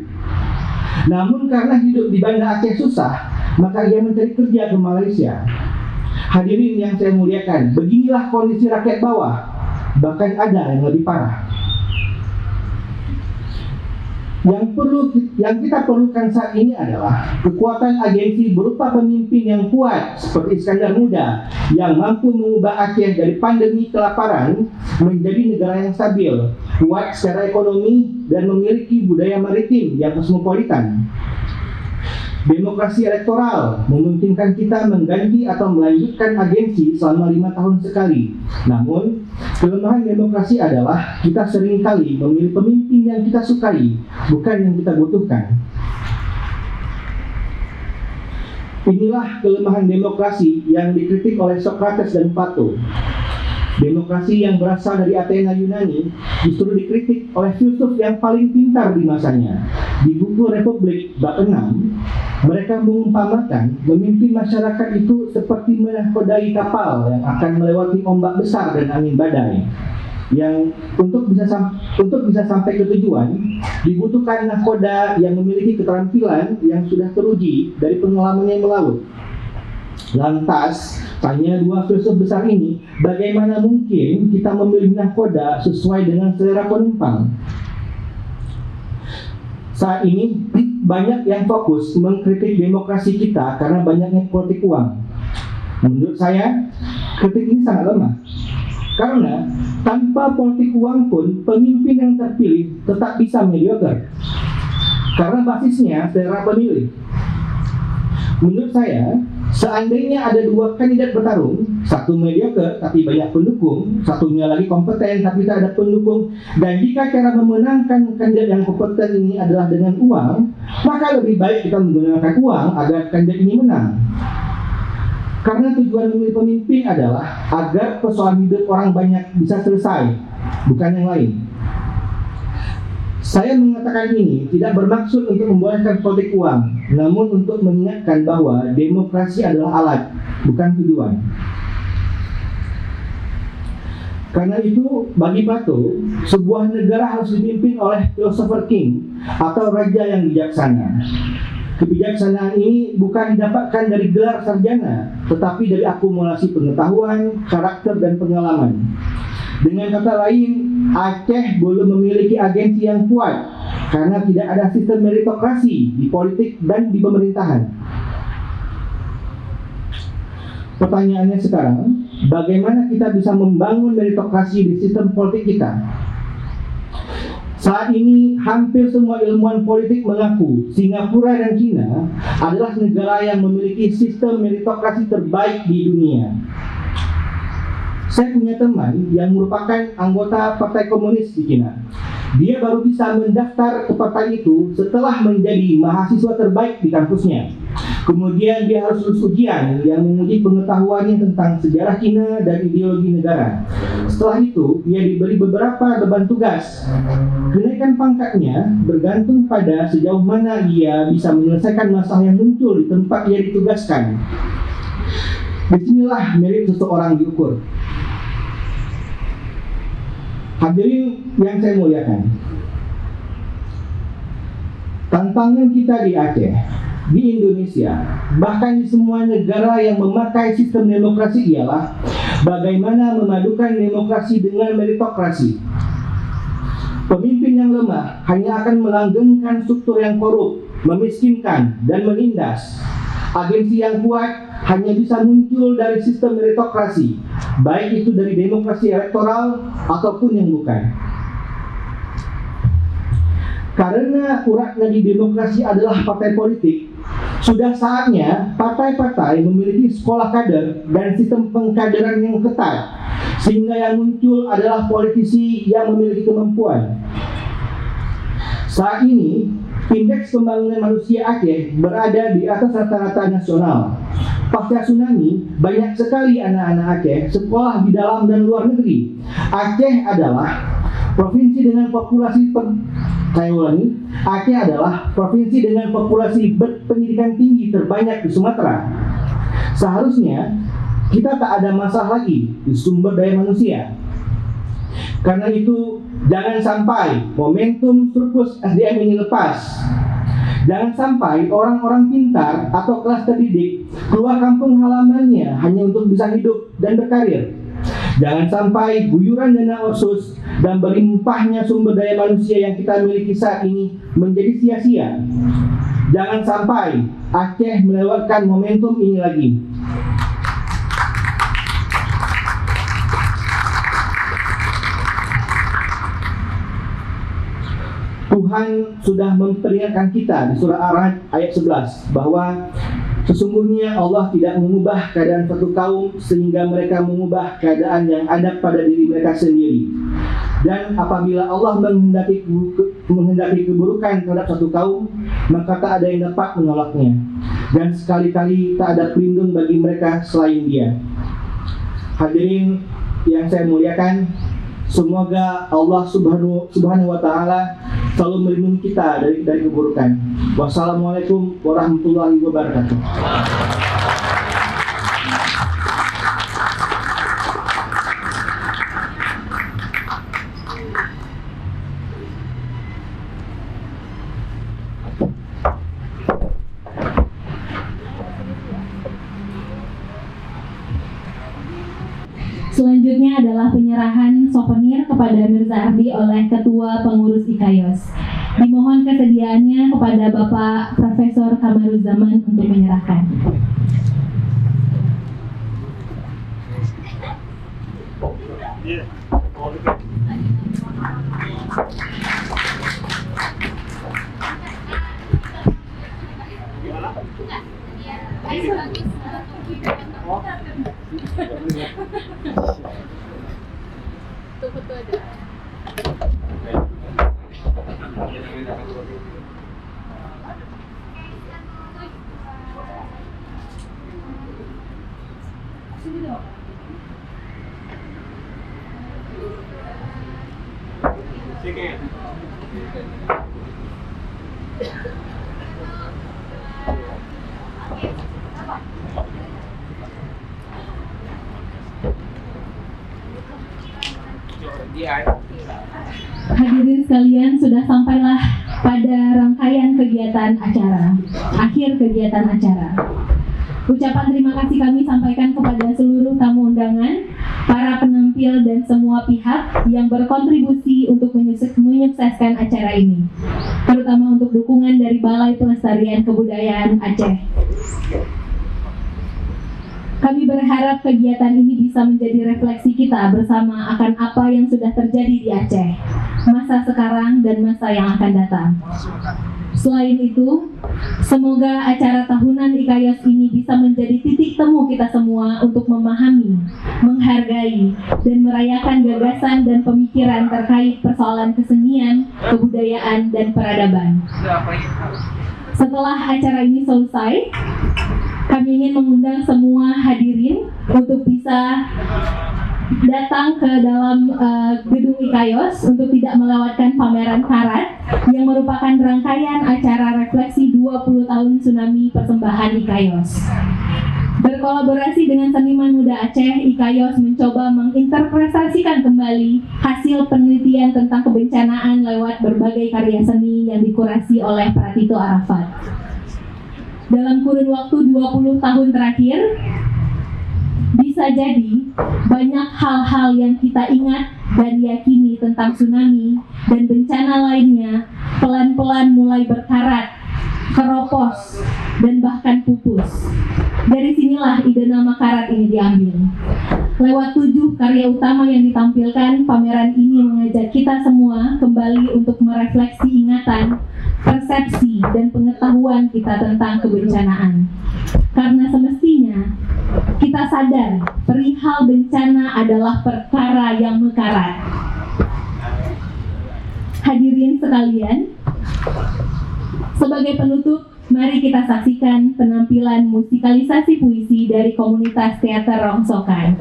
Namun karena hidup di Banda Aceh susah, maka ia mencari kerja ke Malaysia. Hadirin yang saya muliakan, beginilah kondisi rakyat bawah. Bahkan ada yang lebih parah. Yang kita perlukan saat ini adalah kekuatan agensi berupa pemimpin yang kuat seperti Iskandar Muda yang mampu mengubah Aceh dari pandemi kelaparan menjadi negara yang stabil, kuat secara ekonomi dan memiliki budaya maritim yang kosmopolitan. Demokrasi elektoral memungkinkan kita mengganti atau melanjutkan agensi selama 5 tahun sekali. Namun, kelemahan demokrasi adalah kita seringkali memilih pemimpin yang kita sukai, bukan yang kita butuhkan. Inilah kelemahan demokrasi yang dikritik oleh Socrates dan Plato. Demokrasi yang berasal dari Athena Yunani justru dikritik oleh filsuf yang paling pintar di masanya. Di buku Republik bab 6, Mereka mengumpamakan memimpin masyarakat itu seperti menakodai kapal yang akan melewati ombak besar dan angin badai. Yang untuk bisa sampai ke tujuan dibutuhkan nahkoda yang memiliki keterampilan yang sudah teruji dari pengalamannya melaut. Lantas, tanya dua filsuf besar ini, bagaimana mungkin kita memilih nahkoda sesuai dengan selera penumpang? Saat ini banyak yang fokus mengkritik demokrasi kita karena banyaknya politik uang. Menurut saya, kritik ini sangat lemah. Karena tanpa politik uang pun pemimpin yang terpilih tetap bisa mediocre. Karena basisnya selera pemilih. Menurut saya, seandainya ada dua kandidat bertarung, satu mediocre tapi banyak pendukung, satunya lagi kompeten tapi tak ada pendukung, dan jika cara memenangkan kandidat yang kompeten ini adalah dengan uang, maka lebih baik kita menggunakan uang agar kandidat ini menang. Karena tujuan memilih pemimpin adalah agar persoalan hidup orang banyak bisa selesai, bukan yang lain. Saya mengatakan ini tidak bermaksud untuk membolehkan politik uang, namun untuk mengingatkan bahwa demokrasi adalah alat, bukan tujuan. Karena itu, bagi Plato, sebuah negara harus dipimpin oleh philosopher king atau raja yang bijaksana. Kebijaksanaan ini bukan didapatkan dari gelar sarjana, tetapi dari akumulasi pengetahuan, karakter, dan pengalaman. Dengan kata lain, Aceh belum memiliki agensi yang kuat karena tidak ada sistem meritokrasi di politik dan di pemerintahan. Pertanyaannya sekarang, bagaimana kita bisa membangun meritokrasi di sistem politik kita? Saat ini hampir semua ilmuwan politik mengaku Singapura dan China adalah negara yang memiliki sistem meritokrasi terbaik di dunia. Saya punya teman yang merupakan anggota Partai Komunis di China. Dia baru bisa mendaftar ke partai itu setelah menjadi mahasiswa terbaik di kampusnya. Kemudian dia harus lulus ujian yang menguji pengetahuannya tentang sejarah Cina dan ideologi negara. Setelah itu, dia diberi beberapa beban tugas. Kenaikan pangkatnya bergantung pada sejauh mana dia bisa menyelesaikan masalah yang muncul di tempat dia ditugaskan. Disinilah merit seseorang diukur. Hadirin yang saya muliakan, tantangan kita di Aceh, di Indonesia, bahkan di semua negara yang memakai sistem demokrasi ialah bagaimana memadukan demokrasi dengan meritokrasi. Pemimpin yang lemah hanya akan melanggengkan struktur yang korup, memiskinkan, dan menindas. Agensi yang kuat hanya bisa muncul dari sistem meritokrasi, baik itu dari demokrasi elektoral ataupun yang bukan. Karena uratnya di demokrasi adalah partai politik, sudah saatnya partai-partai memiliki sekolah kader dan sistem pengkaderan yang ketat, sehingga yang muncul adalah politisi yang memiliki kemampuan. Saat ini, indeks pembangunan manusia Aceh berada di atas rata-rata nasional. Pasca tsunami, banyak sekali anak-anak Aceh sekolah di dalam dan luar negeri. Aceh adalah provinsi dengan populasi Aceh adalah provinsi dengan populasi berpendidikan tinggi terbanyak di Sumatera. Seharusnya kita tak ada masalah lagi di sumber daya manusia. Karena itu, jangan sampai momentum surplus SDM ini lepas. Jangan sampai orang-orang pintar atau kelas terdidik keluar kampung halamannya hanya untuk bisa hidup dan berkarir. Jangan sampai guyuran dana otsus dan berlimpahnya sumber daya manusia yang kita miliki saat ini menjadi sia-sia. Jangan sampai Aceh melewatkan momentum ini lagi. Tuhan sudah memperingatkan kita di surah Ar-Ra'd ayat 11 bahwa sesungguhnya Allah tidak mengubah keadaan suatu kaum sehingga mereka mengubah keadaan yang ada pada diri mereka sendiri. Dan apabila Allah menghendaki keburukan terhadap suatu kaum, maka tak ada yang dapat menolaknya. Dan sekali-kali tak ada pelindung bagi mereka selain Dia. Hadirin yang saya muliakan, Semoga Allah Subhanahu wa taala selalu melindungi kita dari keburukan. Wassalamualaikum warahmatullahi wabarakatuh.
Selanjutnya adalah penyerahan souvenir kepada Mirza Ardi oleh Ketua Pengurus IKAYOS. Dimohon kesediaannya kepada Bapak Profesor Kamaruzzaman untuk menyerahkan. Hadirin sekalian, sudah sampailah pada rangkaian kegiatan acara, akhir kegiatan acara. Ucapan terima kasih kami sampaikan kepada seluruh tamu undangan, para penampil dan semua pihak yang berkontribusi untuk menyukseskan acara ini, terutama untuk dukungan dari Balai Pelestarian Kebudayaan Aceh. Kami berharap kegiatan ini bisa menjadi refleksi kita bersama akan apa yang sudah terjadi di Aceh, masa sekarang dan masa yang akan datang. Selain itu, semoga acara tahunan IKAYOS ini bisa menjadi titik temu kita semua untuk memahami, menghargai, dan merayakan gagasan dan pemikiran terkait persoalan kesenian, kebudayaan, dan peradaban. Setelah acara ini selesai, kami ingin mengundang semua hadirin untuk bisa datang ke dalam gedung IKAYOS untuk tidak melewatkan pameran karat yang merupakan rangkaian acara refleksi 20 tahun tsunami persembahan IKAYOS. Berkolaborasi dengan seniman muda Aceh, IKAYOS mencoba menginterpretasikan kembali hasil penelitian tentang kebencanaan lewat berbagai karya seni yang dikurasi oleh Pratito Arafat. Dalam kurun waktu 20 tahun terakhir, bisa jadi banyak hal-hal yang kita ingat dan yakini tentang tsunami dan bencana lainnya pelan-pelan mulai berkarat, keropos, dan bahkan pupus. Dari sinilah ide nama karat ini diambil. Lewat 7 karya utama yang ditampilkan, pameran ini mengajak kita semua kembali untuk merefleksi ingatan, persepsi, dan pengetahuan kita tentang kebencanaan. Karena semestinya kita sadar perihal bencana adalah perkara yang mekarat. Hadirin sekalian, sebagai penutup, mari kita saksikan penampilan musikalisasi puisi dari komunitas Teater Rongsokan.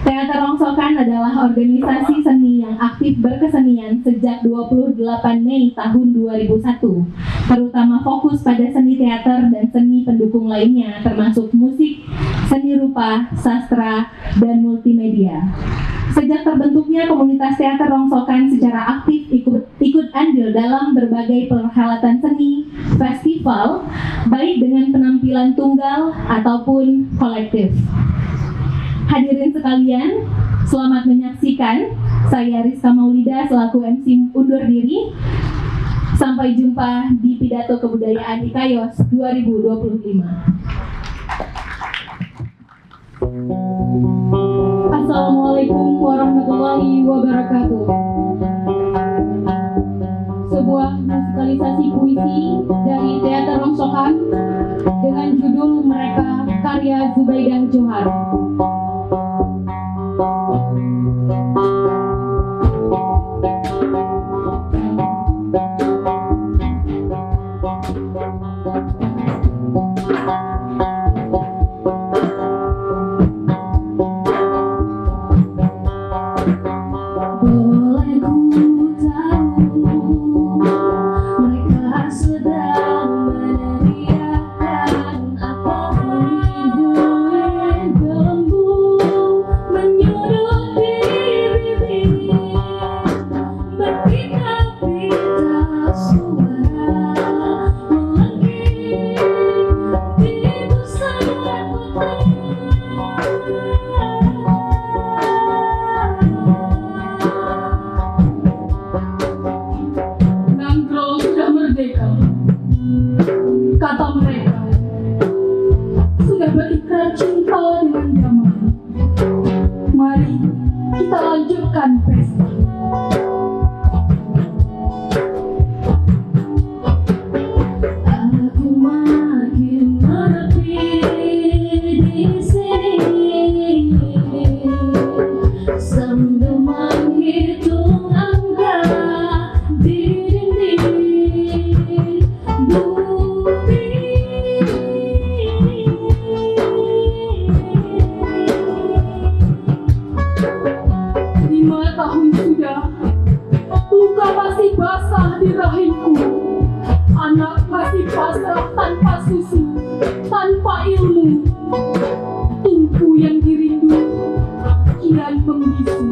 Teater Rongsokan adalah organisasi seni yang aktif berkesenian sejak 28 Mei tahun 2001, terutama fokus pada seni teater dan seni pendukung lainnya termasuk musik, seni rupa, sastra, dan multimedia. Sejak terbentuknya komunitas Teater Rongsokan secara aktif ikut andil dalam berbagai perhelatan seni, festival, baik dengan penampilan tunggal ataupun kolektif. Hadirin sekalian, selamat menyaksikan. Saya Rizka Maulida selaku MC undur diri. Sampai jumpa di Pidato Kebudayaan IKAYOS 2025.
Assalamualaikum warahmatullahi wabarakatuh. Sebuah musikalisasi puisi dari Teater Rongsokan dengan judul Mereka karya Zubaidah Johar.
basah di rahimku. Anak masih pasrah tanpa susu, tanpa ilmu. Tumpu yang dirindu kian membisu.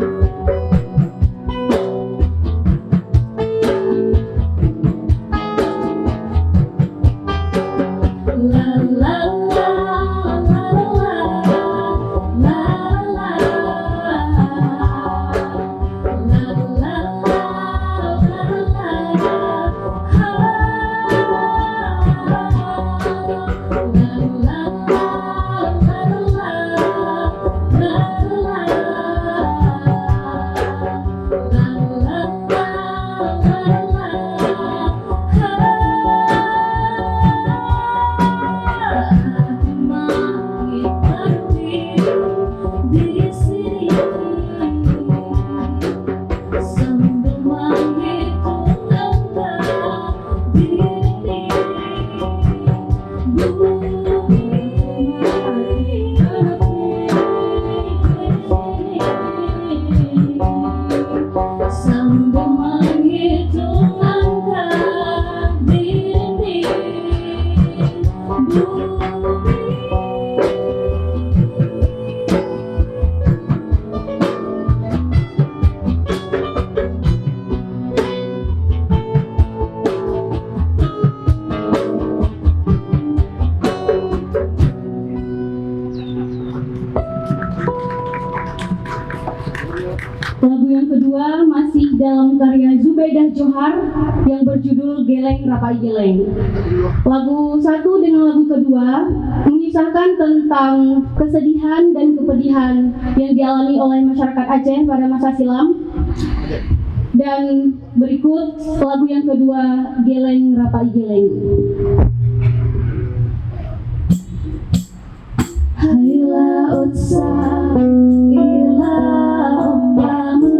Lagu yang kedua masih dalam karya Zubaidah Johar yang berjudul Geleng Rapai Geleng. Lagu satu dengan lagu kedua mengisahkan tentang kesedihan dan kepedihan yang dialami oleh masyarakat Aceh pada masa silam. Dan berikut lagu yang kedua, Geleng Rapai Geleng. Haila utsa ila umpamu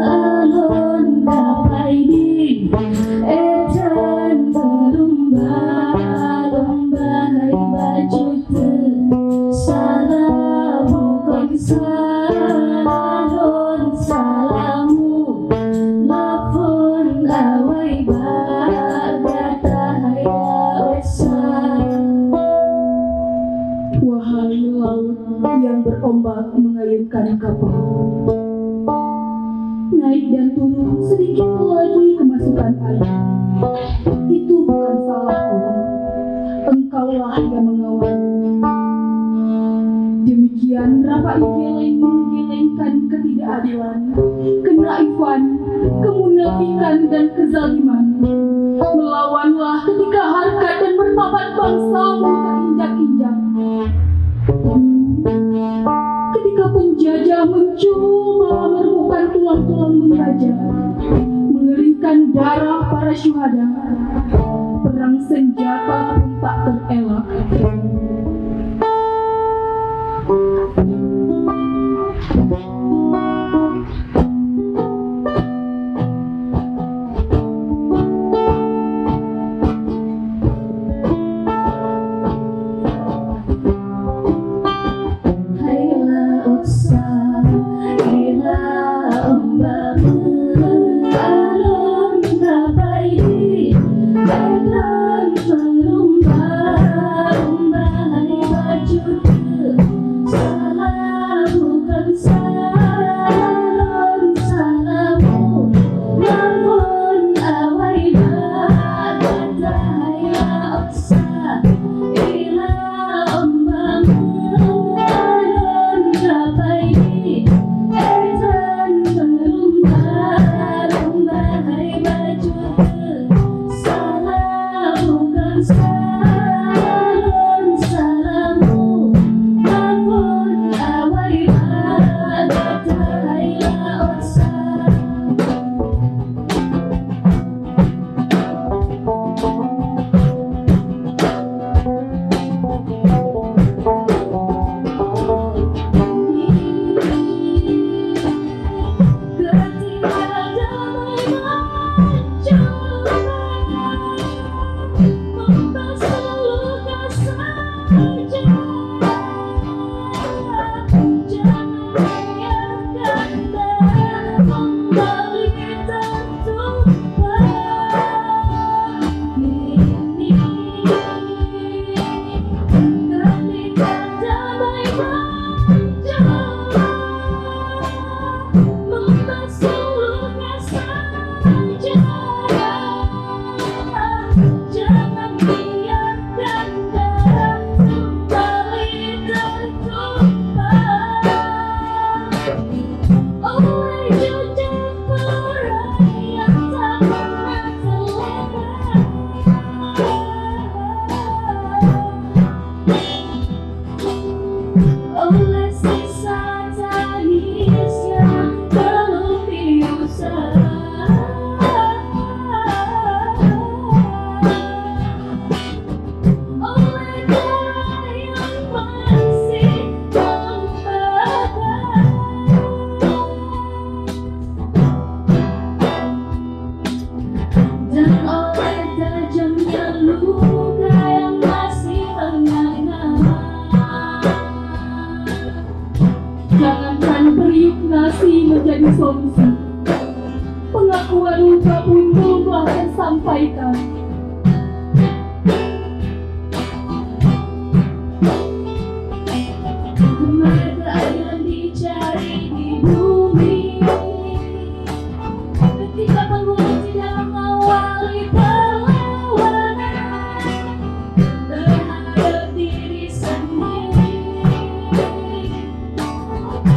alon dapai di etan berlomba-lomba hai baju salamu konsalon salamu lafun awai bagata haila utsa.
Wahai laut yang berombak mengayunkan kapal, naik dan turun sedikit lagi kemasukan air. Itu bukan salahku, engkaulah yang mengawal. Demikian Rapai Geleng menggelengkan ketidakadilan, kenaifan, kemunafikan dan kezaliman. Melawanlah ketika harkat dan martabat bangsamu terinjak-injak. Ketika penjajah mencoba meremukkan tulang-tulang menggajah, mengeringkan darah para syuhada, perang senjata pun tak terelak.
Alon rapai di, alon berlomba
dan oleh tajamnya luka yang masih menganga. Jangankan periuk nasi menjadi solusi, pengakuan luka pun belumlah tersampaikan. Kemana keadilan dicari di bumi, ketika penghuni tidak mengawali perlawanan terhadap diri sendiri,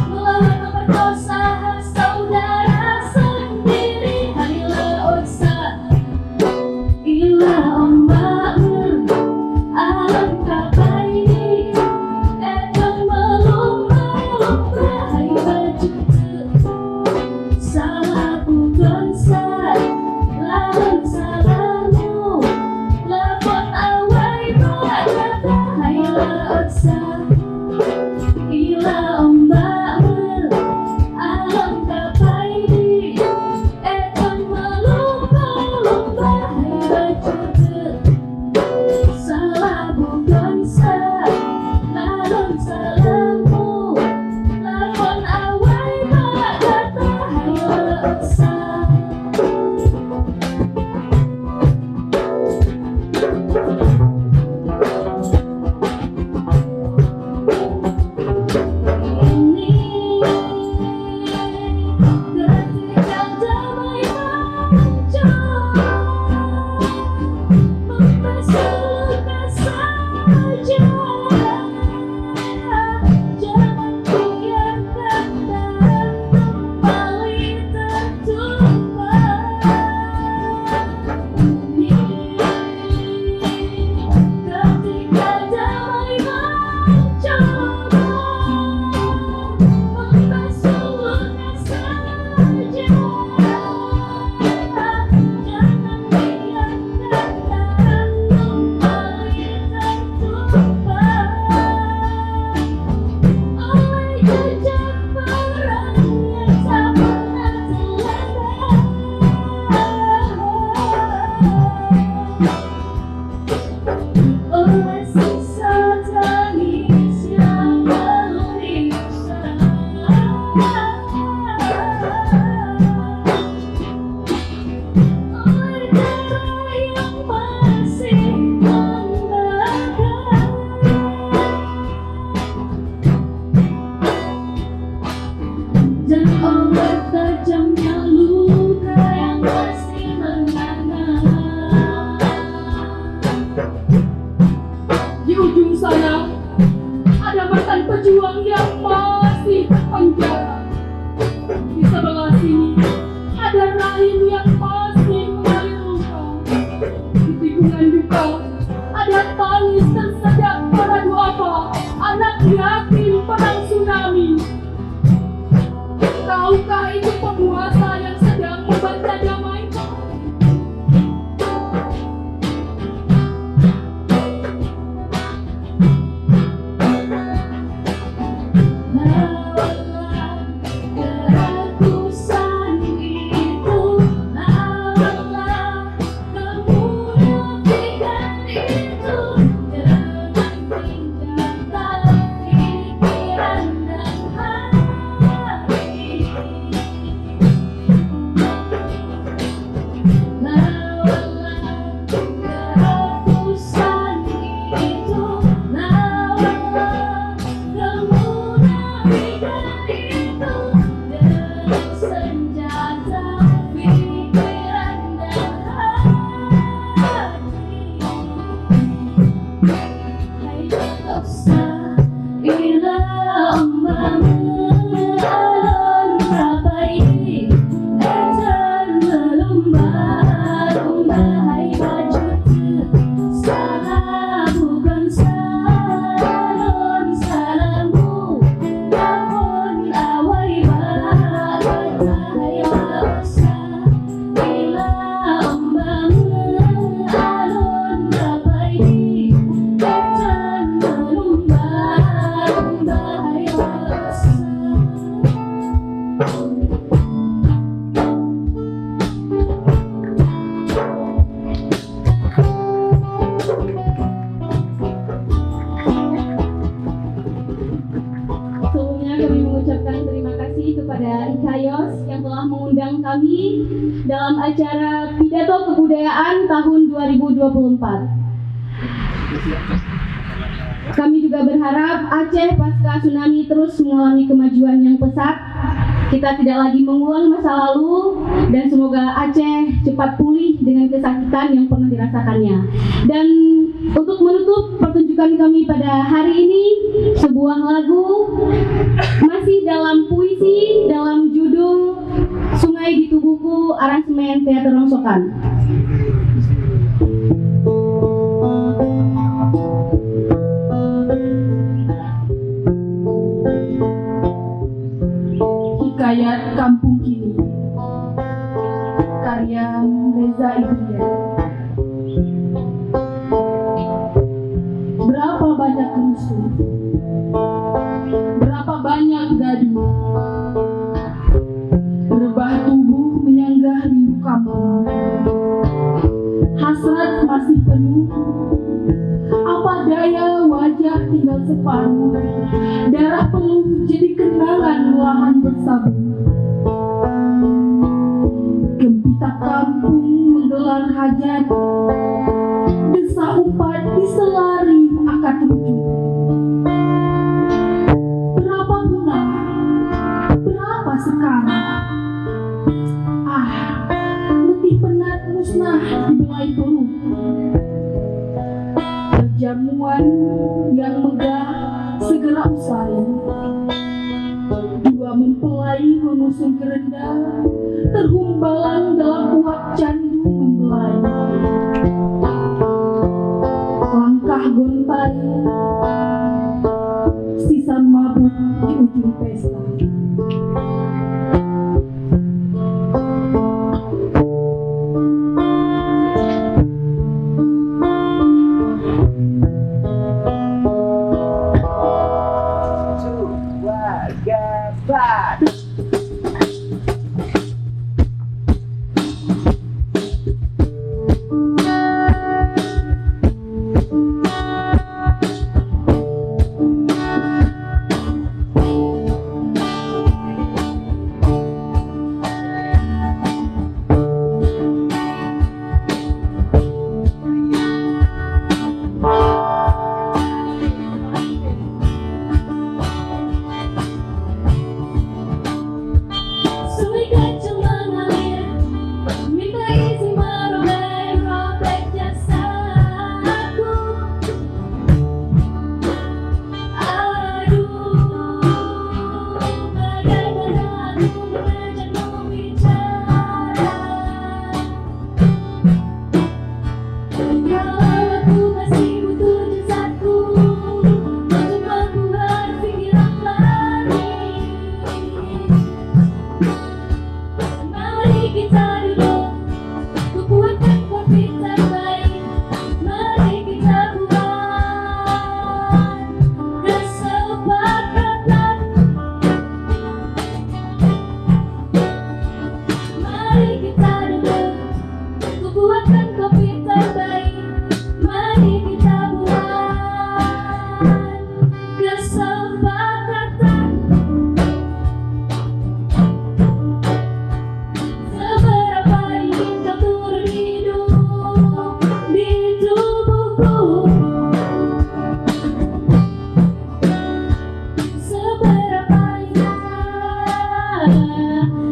melawan memperkosa saudara sendiri. Hanyalah usaha dalam acara Pidato Kebudayaan tahun 2024. Kami juga berharap Aceh pasca tsunami terus mengalami kemajuan yang pesat. Kita tidak lagi mengulang masa lalu dan semoga Aceh cepat pulih dengan kesakitan yang pernah dirasakannya. Dan untuk menutup pertunjukan kami pada hari ini, sebuah lagu masih dalam puisi dalam judul Sungai di Tubuhku, aransemen Teater Rongsokan. Hikayat Kampung Kini, karya Reza Ibrahim. Berapa banyak rusuh, berapa banyak gaduh, rebah tubuh menyanggah rindu kampung. Hasrat masih penuh, apa daya wajah tinggal separuh. Darah peluh jadi kenangan lahan bersabun. Gempita kampung menggelar hajat, desa umpat diselari akad rujuk. Berapa punah, berapa sekarang? Letih penat musnah dibelai peluk. Perjamuan yang megah segera usai. Dua mempelai mengusung kerenda, terhumbalan dalam uap candu membelai. Langkah gontai, sisa mabuk di ujung pesta.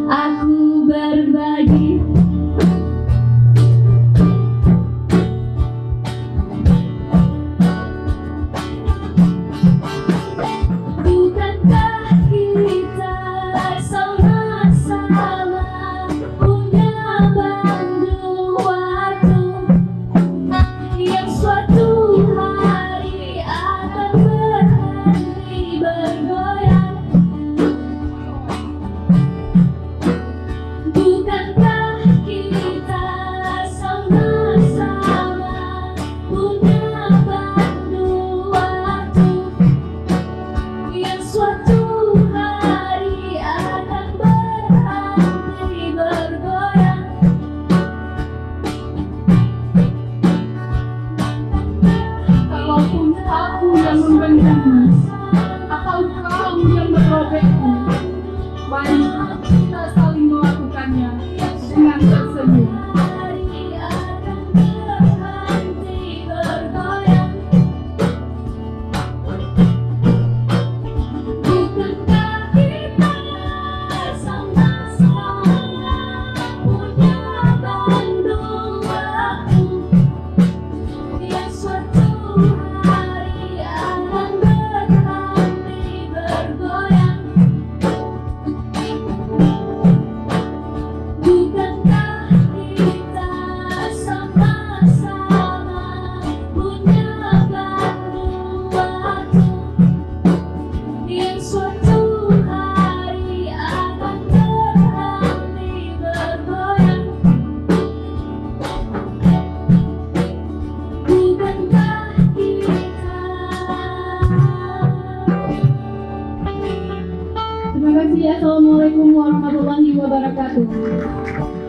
Aku berbagi wabarakatuh.